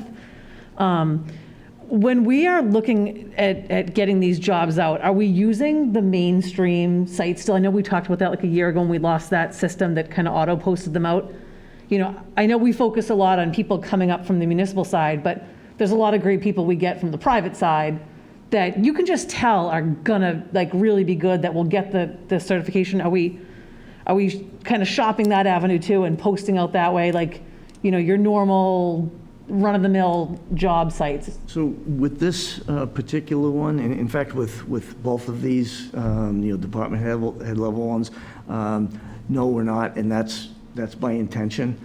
When we are looking at getting these jobs out, are we using the mainstream site still? I know we talked about that like a year ago when we lost that system that kind of auto-posted them out. I know we focus a lot on people coming up from the municipal side, but there's a lot of great people we get from the private side that you can just tell are gonna really be good, that will get the certification. Are we kind of shopping that avenue too and posting out that way, your normal run-of-the-mill job sites? So with this particular one, and in fact with both of these, department head level ones, no, we're not, and that's by intention.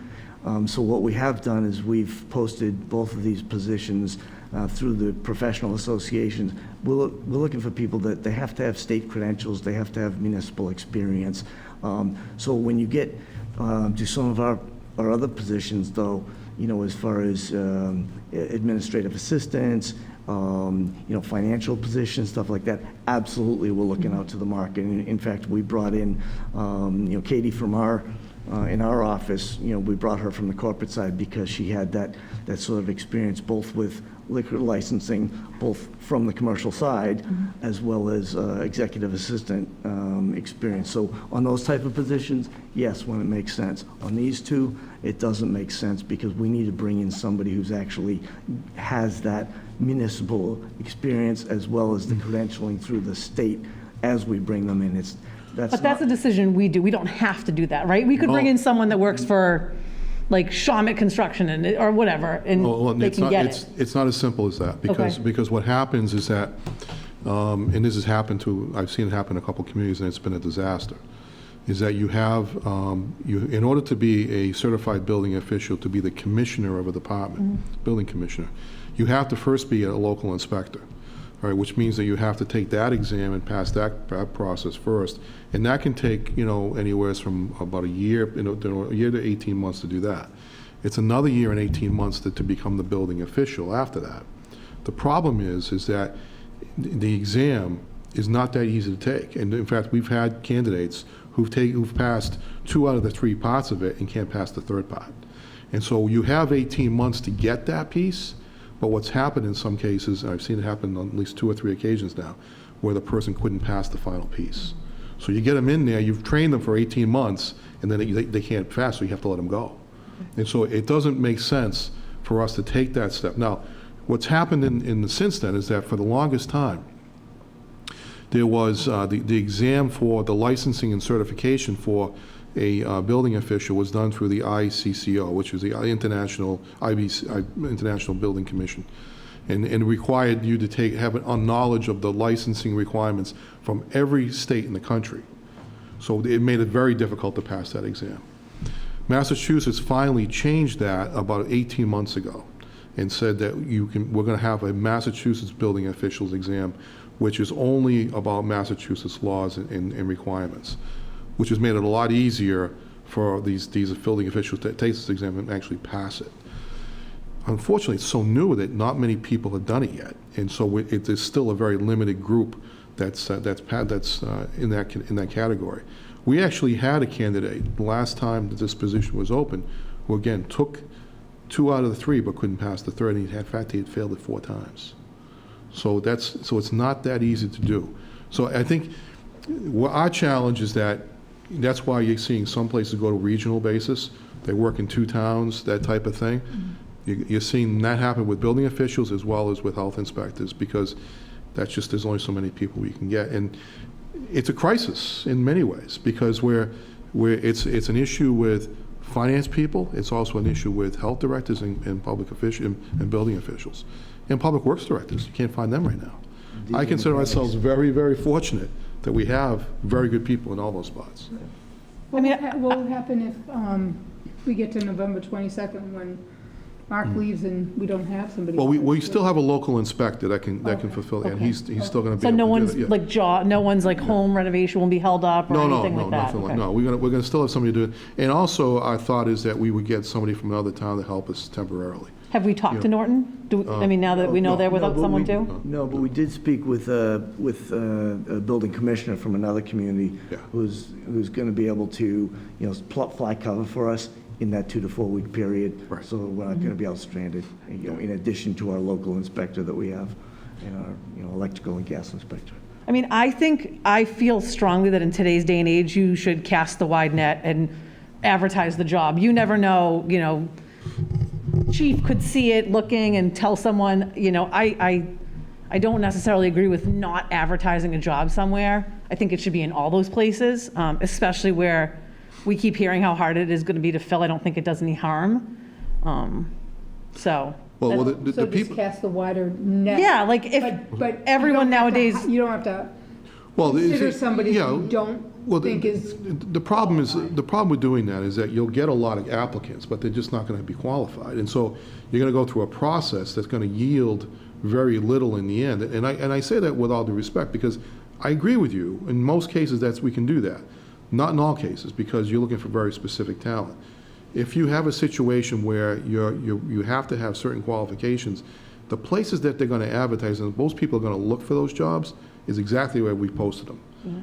So what we have done is we've posted both of these positions through the professional associations. We're looking for people that they have to have state credentials, they have to have municipal experience. So when you get to some of our other positions, though, as far as administrative assistants, financial positions, stuff like that, absolutely we're looking out to the market. And in fact, we brought in, Katie from in our office, we brought her from the corporate side because she had that sort of experience both with liquor licensing, both from the commercial side as well as executive assistant experience. So on those type of positions, yes, when it makes sense. On these two, it doesn't make sense because we need to bring in somebody who's actually has that municipal experience as well as the credentialing through the state as we bring them in. But that's a decision we do. We don't have to do that, right? We could bring in someone that works for Shawmut Construction or whatever, and they can get it. It's not as simple as that, because what happens is that, and this has happened I've seen it happen in a couple communities, and it's been a disaster, is that you have, in order to be a certified building official, to be the commissioner of a department, building commissioner, you have to first be a local inspector. All right, which means that you have to take that exam and pass that process first, and that can take anywhere from about a year to 18 months to do that. It's another year and 18 months to become the building official after that. The problem is that the exam is not that easy to take, and in fact, we've had candidates who've passed 2 out of the 3 parts of it and can't pass the 3rd part, and so you have 18 months to get that piece. But what's happened in some cases, I've seen it happen on at least 2 or 3 occasions now, where the person couldn't pass the final piece. So you get them in there, you've trained them for 18 months, and then they can't pass, so you have to let them go. And so it doesn't make sense for us to take that step. Now, what's happened since then is that for the longest time, there was the exam for the licensing and certification for a building official was done through the ICCO, which is the International Building Commission, and required you to have a knowledge of the licensing requirements from every state in the country. So it made it very difficult to pass that exam. Massachusetts finally changed that about 18 months ago and said that we're going to have a Massachusetts building officials exam, which is only about Massachusetts laws and requirements, which has made it a lot easier for these building officials to take this exam and actually pass it. Unfortunately, it's so new that not many people have done it yet, and so it is still a very limited group that's in that category. We actually had a candidate the last time that this position was open, who again took 2 out of the 3 but couldn't pass the 3rd, and in fact he had failed it 4 times. So it's not that easy to do. So I think our challenge is that's why you're seeing some places go to regional basis. They work in 2 towns, that type of thing. You're seeing that happen with building officials as well as with health inspectors, because there's only so many people we can get. And it's a crisis in many ways, because it's an issue with finance people, it's also an issue with health directors and public officials and building officials. And public works directors, you can't find them right now. I consider ourselves very, very fortunate that we have very good people in all those spots. What will happen if we get to November 22nd when Mark leaves and we don't have somebody. Well, we still have a local inspector that can fulfill, and Okay. he's still going to be So able no to one's do it, yeah. like no one's like home renovation will be held up or No, anything like that? nothing like, Okay. no, we're gonna still have somebody do it. And also, our thought is that we would get somebody from another town to help us temporarily. Have we talked to Norton? I mean, now that we know they're without someone too? No, but we did speak with a building commissioner from another community Yeah. who's going to be able to, fly cover for us in that 2 to 4 week period. Right. So we're not going to be out stranded, in addition to our local inspector that we have and our, electrical and gas inspector. I mean, I feel strongly that in today's day and age, you should cast the wide net and advertise the job. You never know, chief could see it looking and tell someone, I don't necessarily agree with not advertising a job somewhere. I think it should be in all those places, especially where we keep hearing how hard it is going to be to fill. I don't think it does any harm. So. Well, So the just people, cast the wider net. Yeah, like if But everyone you don't have to nowadays. You don't have to well, consider somebody yeah, you don't well, think is. the problem with doing that is that you'll get a lot of applicants, but they're just not going to be qualified. And so you're going to go through a process that's going to yield very little in the end. And I say that with all due respect, because I agree with you. In most cases, we can do that. Not in all cases, because you're looking for very specific talent. If you have a situation where you have to have certain qualifications, the places that they're going to advertise, and most people are going to look for those jobs, is exactly where we posted them.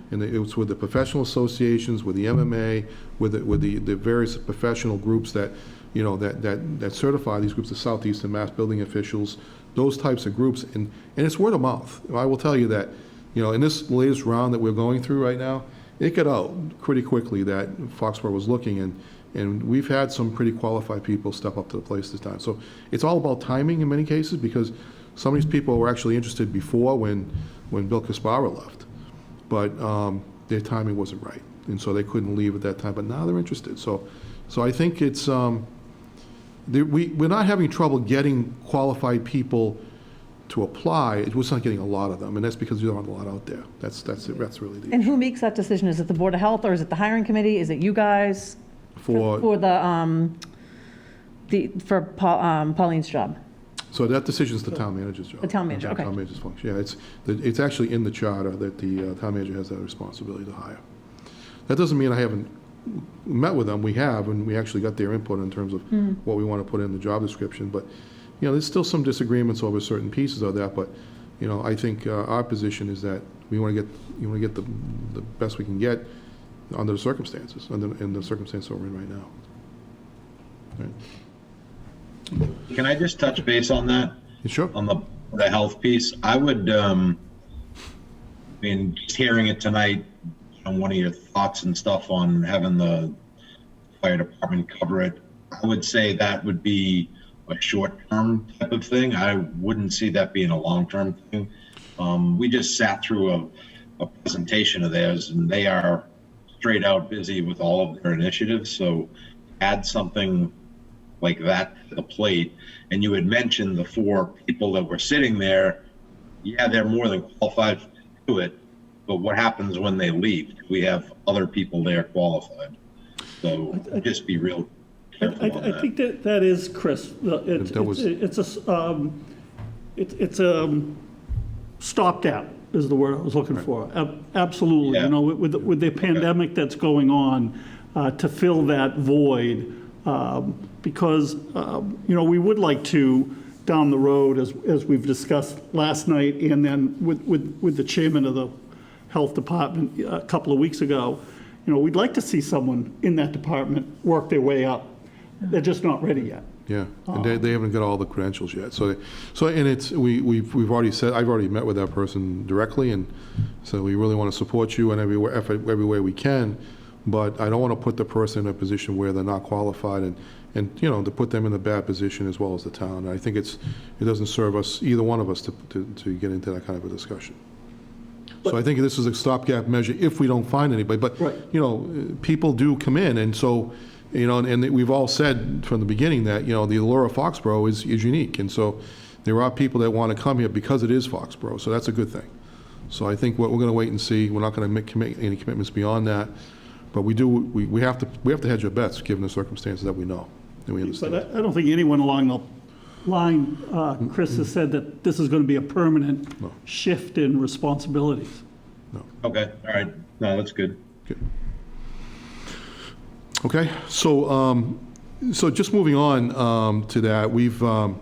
And it's with the professional associations, with the MMA, with the various professional groups that, that certify these groups, the Southeastern Mass Building Officials, those types of groups, and it's word of mouth. I will tell you that, in this latest round that we're going through right now, it got out pretty quickly that Foxborough was looking, and we've had some pretty qualified people step up to the plate this time. So it's all about timing in many cases, because some of these people were actually interested before when Bill Caspara left, but their timing wasn't right, and so they couldn't leave at that time. But now they're interested. So I think it's we're not having trouble getting qualified people to apply. We're just not getting a lot of them, and that's because you don't have a lot out there. That's really the And who makes that decision? Is it the Board of Health, or is it the hiring committee? Is it you guys? For Pauline's job? So that decision is the town manager's job. The town manager, okay. Town manager's function, yeah. It's actually in the charter that the town manager has that responsibility to hire. That doesn't mean I haven't met with them. We have, and we actually got their input in terms of what we want to put in the job description. But, there's still some disagreements over certain pieces of that. But, I think our position is that we want to get the best we can get under the circumstances, in the circumstances we're in right now. Right. Can I just touch base on that? Sure. On the health piece, I would, just hearing it tonight, on one of your thoughts and stuff on having the fire department cover it, I would say that would be a short-term type of thing. I wouldn't see that being a long-term thing. We just sat through a presentation of theirs, and they are straight out busy with all of their initiatives. So add something like that to the plate. And you had mentioned the 4 people that were sitting there. Yeah, they're more than qualified to do it, but what happens when they leave? We have other people there qualified. So just be real careful on that. I think that is, Chris, it's a stopgap is the word I was looking for. Absolutely, Yeah. With the pandemic that's going on, to fill that void, because, we would like to, down the road, as we've discussed last night, and then with the chairman of the health department a couple of weeks ago, we'd like to see someone in that department work their way up. They're just not ready yet. Yeah, and they haven't got all the credentials yet. So and it's we've already said, I've already met with that person directly, and so we really want to support you in every way we can. But I don't want to put the person in a position where they're not qualified, and to put them in a bad position as well as the town. And I think it doesn't serve us, either one of us, to get into that kind of a discussion. So I think this is a stopgap measure if we don't find anybody. But people do come in, and so. And we've all said from the beginning that, the allure of Foxborough is unique. And so there are people that want to come here because it is Foxborough. So that's a good thing. So I think what we're going to wait and see. We're not going to make any commitments beyond that. But we have to hedge our bets given the circumstances that we know and we understand. But I don't think anyone along the line, Chris has said that this is going to be a permanent No. shift in responsibilities. Okay, all right. No, that's good. Okay, so just moving on to that, we've, one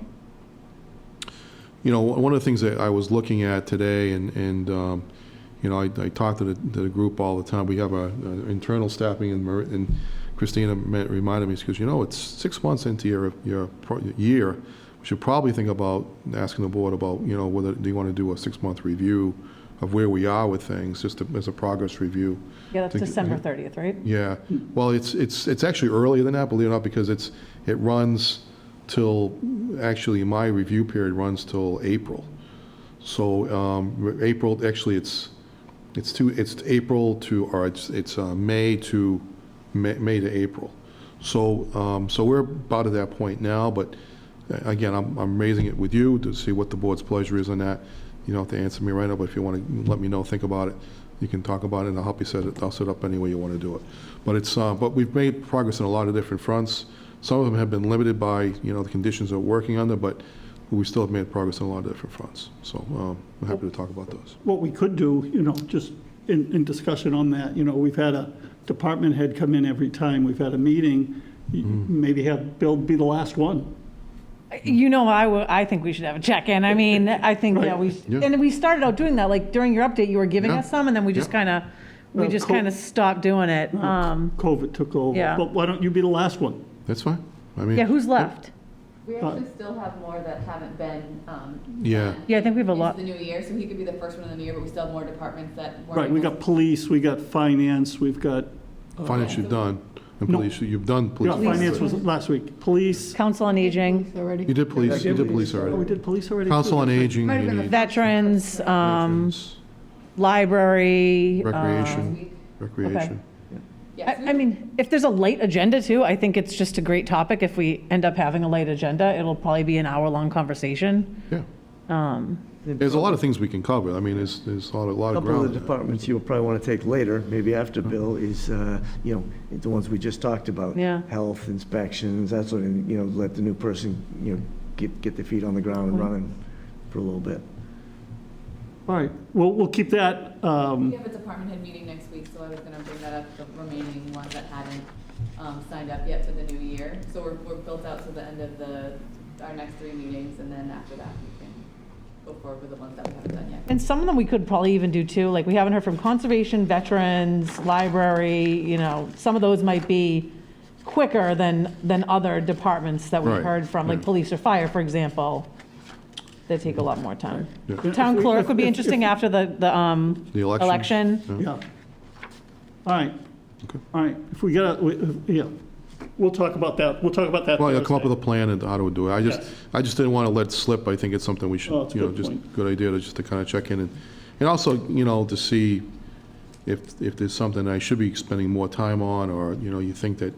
of the things that I was looking at today, and I talk to the group all the time. We have a internal staffing, and Christina reminded me, because, it's 6 months into your year, we should probably think about asking the board about, whether they want to do a 6-month review of where we are with things, just as a progress review. Yeah, that's December 30th, right? Yeah, well, it's actually earlier than that, believe it or not, because it runs till, actually, my review period runs till April. So, April, actually, it's April to, or it's May to April. So, we're about at that point now, but again, I'm raising it with you to see what the board's pleasure is on that. You don't have to answer me right now, but if you want to let me know, think about it, you can talk about it, and I'll help you set it. I'll set up any way you want to do it. But we've made progress on a lot of different fronts. Some of them have been limited by, the conditions that we're working under, but we still have made progress on a lot of different fronts. So I'm happy to talk about those. What we could do, just in discussion on that, we've had a department head come in every time we've had a meeting, maybe have Bill be the last one. I think we should have a check-in. I mean, I think, and we started out doing that, like during your update, you were giving us some, and then we just kind of stopped doing it. COVID took over. Yeah. But why don't you be the last one? That's fine. I mean, Yeah, who's left? We actually still have more that haven't been, Yeah. done Yeah, I think we have a lot. into the new year, so he could be the first one in the new year, but we still have more departments that weren't. Right, we got police, we got finance, we've got. Finance you've done, and No. police, you've done police. Yeah, finance was last week. Police. Council on Aging, You did police Oh, we already. did police already? Council on Aging, Might have been you the need veterans, library. recreation. I mean, if there's a late agenda too, I think it's just a great topic. If we end up having a late agenda, it'll probably be an hour-long conversation. Yeah. There's a lot of things we can cover. I mean, there's a lot of A couple ground. of the departments you'll probably want to take later, maybe after Bill, is, the ones we just talked about. Yeah. Health inspections, that sort of, let the new person, get their feet on the ground and running for a little bit. All right, we'll keep that. We have a department head meeting next week, so I was gonna bring that up, the remaining ones that hadn't, signed up yet for the new year. So we're built out to the end of our next 3 meetings, and then after that, we can go forward with the ones that we haven't done yet. And some of them we could probably even do too, like we haven't heard from conservation, veterans, library, some of those might be quicker than other departments that we've Right, heard from, like right. police or fire, for example. They take a lot more time. Yeah. Town clerk would be interesting after the The election. Yeah. All right. Okay. All right, if we get, we'll talk about that. We'll talk about that Well, yeah, come up with Thursday. a plan and how to do it. I Yes. just didn't want to let it slip. I think it's something we should, Oh, it's a good just point. good idea to just to kind of check in and also, to see if there's something I should be spending more time on, or, you think that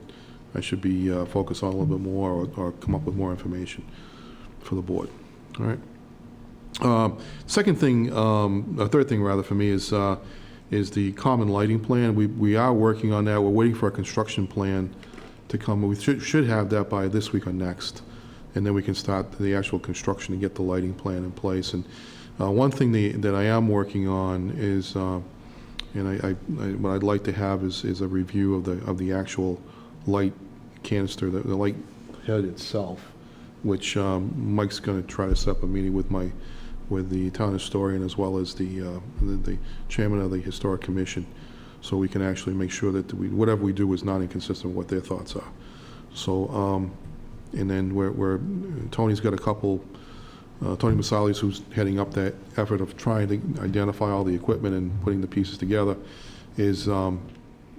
I should be focused on a little bit more, or come up with more information for the board. All right. Second thing, or third thing rather for me is the common lighting plan. We are working on that. We're waiting for a construction plan to come. We should have that by this week or next, and then we can start the actual construction and get the lighting plan in place. And one thing that I am working on is, and what I'd like to have is a review of the actual light canister, the light head itself, which Mike's going to try to set up a meeting with the town historian as well as the chairman of the historic commission, so we can actually make sure that whatever we do is not inconsistent with what their thoughts are. So, and then where Tony's got a couple, Tony Masalis, who's heading up that effort of trying to identify all the equipment and putting the pieces together, is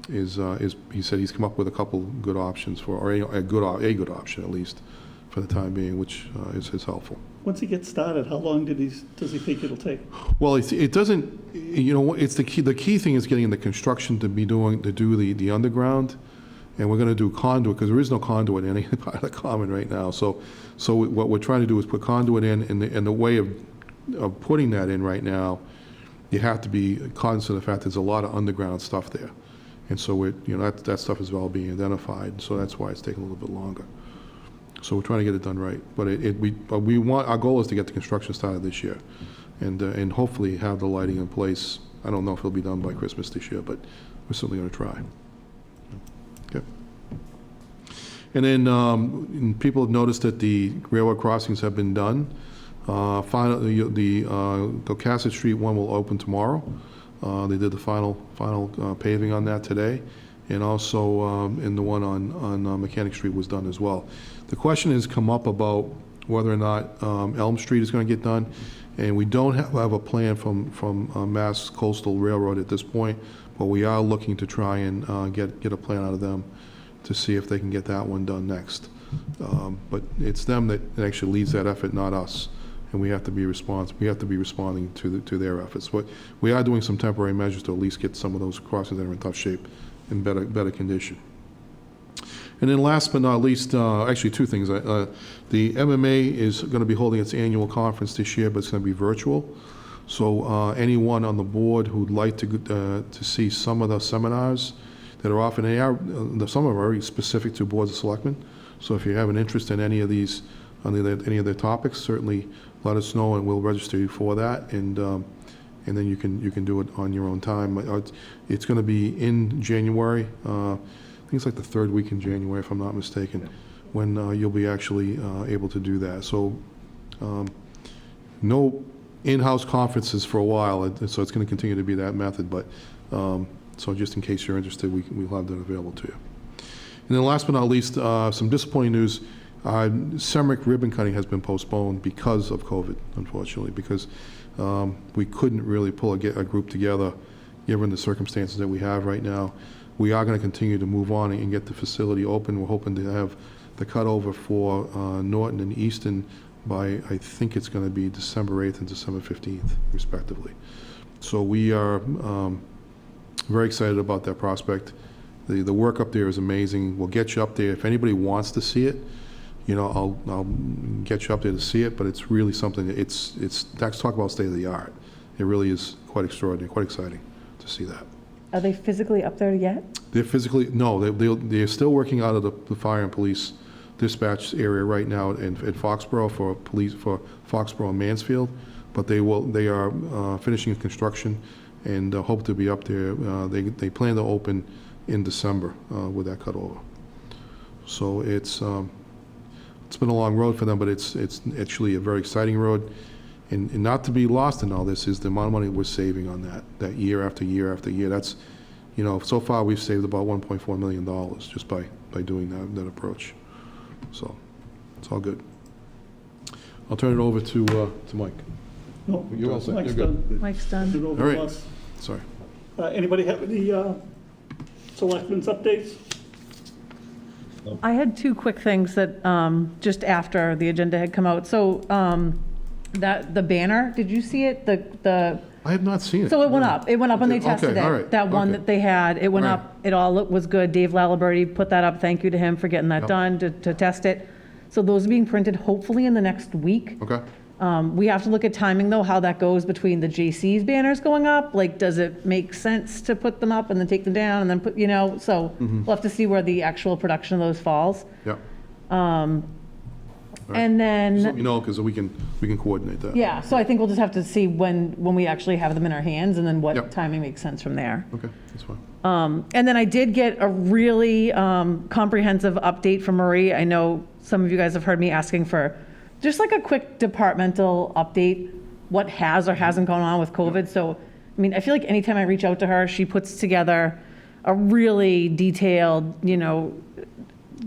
he said he's come up with a couple good options or a good option at least for the time being, which is helpful. Once he gets started, how long does he think it'll take? Well, it doesn't, it's the key thing is getting the construction to do the underground, and we're going to do conduit, because there is no conduit in any part of the common right now. So what we're trying to do is put conduit in, and the way of putting that in right now, you have to be cognizant of the fact there's a lot of underground stuff there. And so that stuff is all being identified, so that's why it's taking a little bit longer. So we're trying to get it done right. But we want, our goal is to get the construction started this year, and hopefully have the lighting in place. I don't know if it'll be done by Christmas this year, but we're certainly going to try. Okay. And then people have noticed that the railroad crossings have been done. Finally, the Gilcassett Street one will open tomorrow. They did the final paving on that today, and also in the one on Mechanic Street was done as well. The question has come up about whether or not Elm Street is going to get done, and we don't have a plan from Mass Coastal Railroad at this point, but we are looking to try and get a plan out of them to see if they can get that one done next. But it's them that actually leads that effort, not us. And we have to be responding to their efforts. But we are doing some temporary measures to at least get some of those crossings that are in tough shape in better condition. And then last but not least, actually two things. The MMA is going to be holding its annual conference this year, but it's going to be virtual. So anyone on the board who'd like to see some of the seminars that are offered, some of them are very specific to boards of selectmen. So if you have an interest in any of these, any of the topics, certainly let us know and we'll register you for that, and then you can do it on your own time. It's going to be in January. I think it's like the third week in January, if I'm not mistaken, when you'll be actually able to do that. So no in-house conferences for a while, so it's going to continue to be that method. But so just in case you're interested, we'll have that available to you. And then last but not least, some disappointing news. Semrick ribbon cutting has been postponed because of COVID, unfortunately, because we couldn't really pull a group together given the circumstances that we have right now. We are going to continue to move on and get the facility open. We're hoping to have the cutover for Norton and Easton by, I think it's going to be December 8th and December 15th, respectively. So we are very excited about that prospect. The work up there is amazing. We'll get you up there. If anybody wants to see it, I'll get you up there to see it, but it's really something that let's talk about state of the art. It really is quite extraordinary, quite exciting to see that. Are they physically up there yet? They're they're still working out of the fire and police dispatch area right now at Foxborough for Foxborough and Mansfield, but they are finishing construction and hope to be up there. They plan to open in December with that cutover. So it's been a long road for them, but it's actually a very exciting road. And not to be lost in all this is the amount of money we're saving on that year after year after year. That's, so far we've saved about $1.4 million just by doing that approach. So it's all good. I'll turn it over to Mike. No, You're all set. Mike's You're done. good. Mike's done. Turn it over All to right. us. Sorry. Anybody have any selectmen's updates? I had two quick things that, just after the agenda had come out. So the banner, did you see it? I have not seen it. So it went up. It went up when they Okay, tested all it. right, That one okay. that they had, it went Right. up. It all was good. Dave Laliberty put that up. Thank you to him for getting that Yep. done to test it. So those are being printed hopefully in the next week. Okay. We have to look at timing, though, how that goes between the JC's banners going up. Like, does it make sense to put them up and then take them down and then put, so Mm-hmm. we'll have to see where the actual production of those falls. Yeah. And then. Just let me know, because we can coordinate that. Yeah, so I think we'll just have to see when we actually have them in our hands and then what Yep. timing makes sense from there. Okay, that's fine. And then I did get a really comprehensive update from Marie. I know some of you guys have heard me asking for just like a quick departmental update, what has or hasn't gone on with COVID. So, I mean, I feel like anytime I reach out to her, she puts together a really detailed,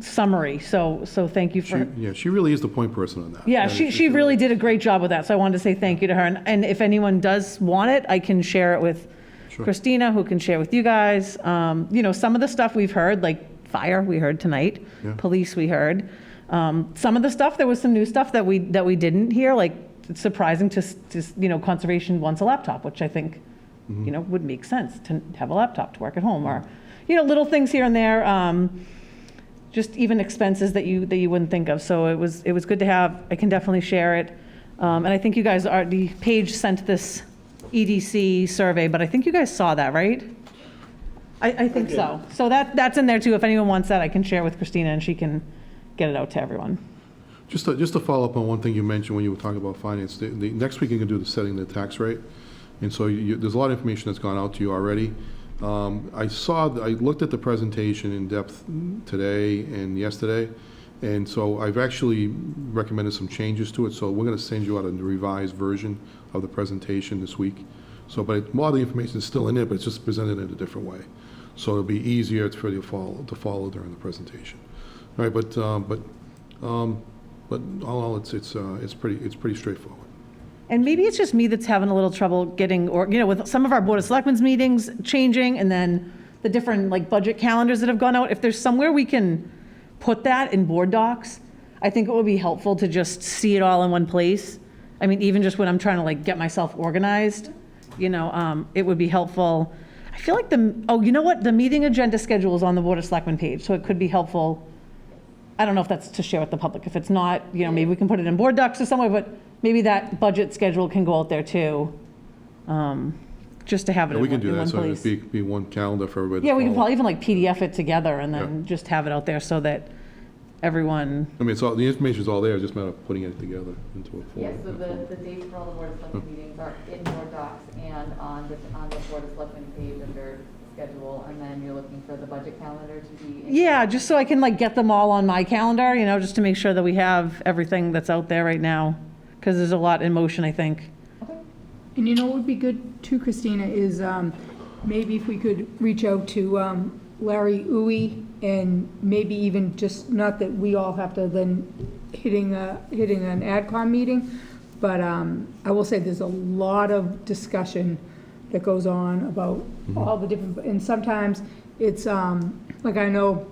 summary. So thank you for. She really is the point person on that. Yeah, And she really did a great job with that, so I wanted to say thank you to her. And if anyone does want it, I can share it with Sure. Christina, who can share with you guys. Some of the stuff we've heard, like fire, we heard tonight, Yeah. police, we heard. Some of the stuff, there was some new stuff that we didn't hear, like it's surprising to conservation wants a laptop, which I think, would make sense to have a laptop to work at home, or, little things here and there. Just even expenses that you wouldn't think of. So it was good to have. I can definitely share it. And I think you guys the Paige sent this EDC survey, but I think you guys saw that, right? I think so. So that's in there too. If anyone wants that, I can share it with Christina and she can get it out to everyone. Just to follow up on one thing you mentioned when you were talking about finance, the next week you're going to do the setting the tax rate. And so there's a lot of information that's gone out to you already. I looked at the presentation in depth today and yesterday, and so I've actually recommended some changes to it. So we're going to send you out a revised version of the presentation this week. So, but a lot of the information is still in it, but it's just presented in a different way. So it'll be easier for you to follow during the presentation. All right, but all in all, it's pretty straightforward. And maybe it's just me that's having a little trouble getting, or, with some of our Board of Selectmen's meetings changing, and then the different, budget calendars that have gone out. If there's somewhere we can put that in board docs, I think it would be helpful to just see it all in one place. I mean, even just when I'm trying to, get myself organized, it would be helpful. I feel like the meeting agenda schedule is on the Board of Selectmen page, so it could be helpful. I don't know if that's to share with the public. If it's not, maybe we can put it in board docs or somewhere, but maybe that budget schedule can go out there too, just to have it in We one can do that, so place. it'd be one calendar for everybody to Yeah, we can follow. probably even PDF it together and then just have it out there so that everyone, I mean, the information's all there, it's just a matter of putting it together into a form. Yes, so the dates for all the Board of Selectmen meetings are in board docs and on the Board of Selectmen page under schedule, and then you're looking for the budget calendar to be. yeah, just so I can get them all on my calendar, just to make sure that we have everything that's out there right now, because there's a lot in motion, I think. And what would be good too, Christina, is maybe if we could reach out to Larry Uwe, and maybe even just, not that we all have to then hitting an AdCom meeting, but I will say there's a lot of discussion that goes on about all the different, and sometimes it's, I know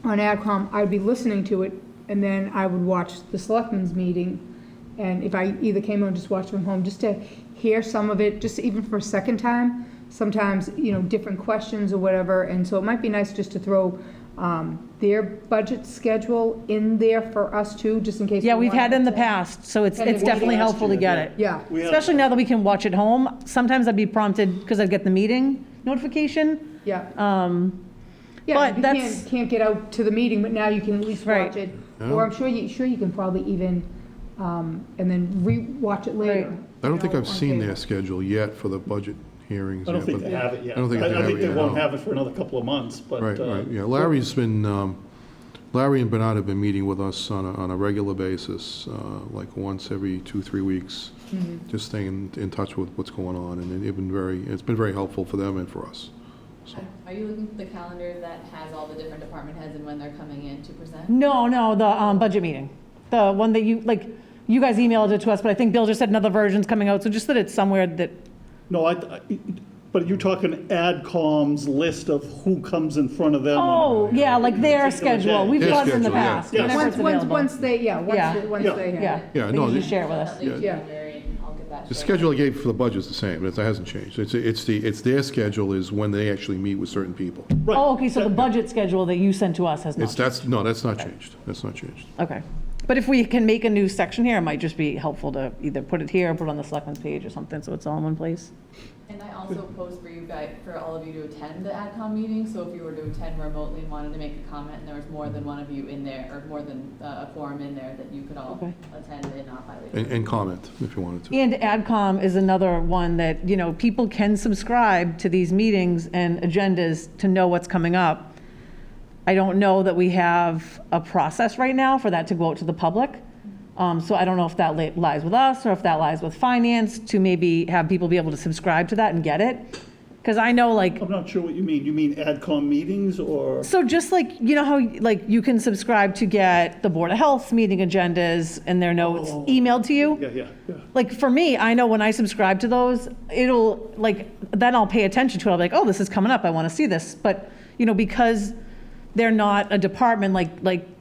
on AdCom, I'd be listening to it, and then I would watch the Selectmen's meeting, and if I either came home and just watched from home, just to hear some of it, just even for a second time, sometimes, different questions or whatever, and so it might be nice just to throw their budget schedule in there for us too, just in case. Yeah, we've had it in the past, so it's definitely helpful to get it. Yeah. Especially now that we can watch it home. Sometimes I'd be prompted, because I'd get the meeting notification. Yeah. But But you that's- can't get out to the meeting, but now you can at least Right. watch it. Yeah. Or I'm sure you can probably even, and then re-watch it later. Right. I don't think you know, I've on seen cable. their schedule yet for the budget hearings. I don't yet, think but- they have it yet. I don't think they have it they yet, won't no. have it for another couple of months, but. Right, yeah. Larry and Bernard have been meeting with us on a regular basis, once every 2-3 weeks, just staying in touch with what's going on, and it's been very helpful for them and for us. Are you looking for the calendar that has all the different department heads and when they're coming in to present? No, the budget meeting. The one that you guys emailed it to us, but I think Bill just said another version's coming out, so just that it's somewhere that, No, but you're talking AdCom's list of who comes in front of them. their Particular schedule. day. We've Their done it in the schedule, yeah. past. Yes. Whenever it's available. Once they have Yeah. it. Yeah, They no, can just share it with us. Yeah. I'll get that. The straight. schedule I gave for the budget's the same, that hasn't changed. It's their schedule is when they actually meet with certain people. Right. Oh, okay, so the budget schedule that you sent to us has not changed. That's not changed. That's not changed. Okay. But if we can make a new section here, it might just be helpful to either put it here or put it on the Selectmen's page or something, so it's all in one place. And I also post for you guys, for all of you to attend the AdCom meeting, so if you were to attend remotely and wanted to make a comment, and there was more than one of you in there, or more than a quorum in there, that you could all Okay. attend and not violate. And comment if you wanted to. And AdCom is another one that, people can subscribe to these meetings and agendas to know what's coming up. I don't know that we have a process right now for that to go out to the public. So I don't know if that lies with us or if that lies with finance to maybe have people be able to subscribe to that and get it. Because I know I'm not sure what you mean. You mean AdCom meetings or? so just how you can subscribe to get the Board of Health's meeting agendas and their notes emailed to you? Yeah. For me, I know when I subscribe to those, it'll, then I'll pay attention to it. I'll be like, oh, this is coming up, I want to see this. But, because they're not a department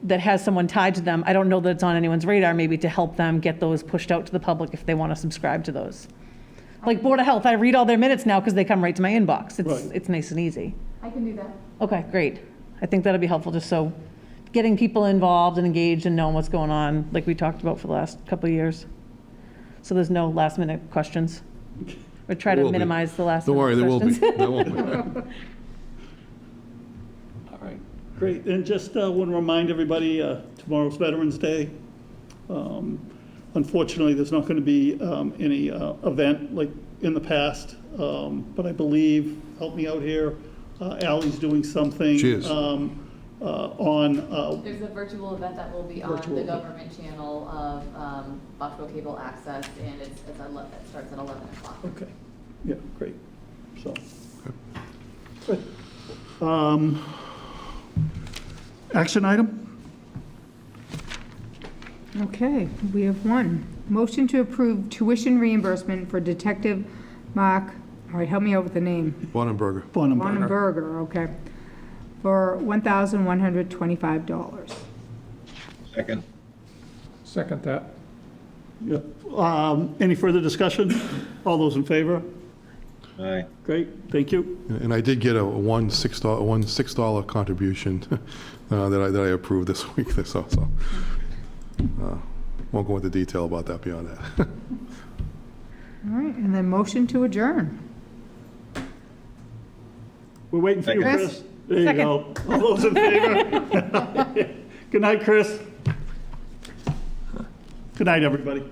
that has someone tied to them, I don't know that it's on anyone's radar, maybe to help them get those pushed out to the public if they want to subscribe to those. Board of Health, I read all their minutes now because they come right to my inbox. It's nice and easy. I can do that. Okay, great. I think that'll be helpful, just so getting people involved and engaged and knowing what's going on, like we talked about for the last couple of years. So there's no last minute questions? Or try There to will be. minimize the last Don't worry, minute there will be. questions? There won't be. All right, great. And just want to remind everybody, tomorrow's Veterans Day. Unfortunately, there's not going to be any event like in the past, but I believe, help me out here, Ally's doing something. She is. On, There's a virtual event that will be on the government channel of Foxboro Cable Access, and it starts at 11 o'clock. okay, yeah, great, so. Good. Action item? Okay, we have one. Motion to approve tuition reimbursement for Detective Mark, all right, help me out with the name. Bonenberger. Bonenberger, okay, for $1,125. Second. Second that. Yeah. Any further discussion? All those in favor? Aye. Great, thank you. And I did get a $6 contribution that I approved this week, so won't go into detail about that beyond that. All right, and then motion to adjourn. We're waiting for you, Chris? Chris. There you go. All those in favor? Good night, Chris. Good night, everybody.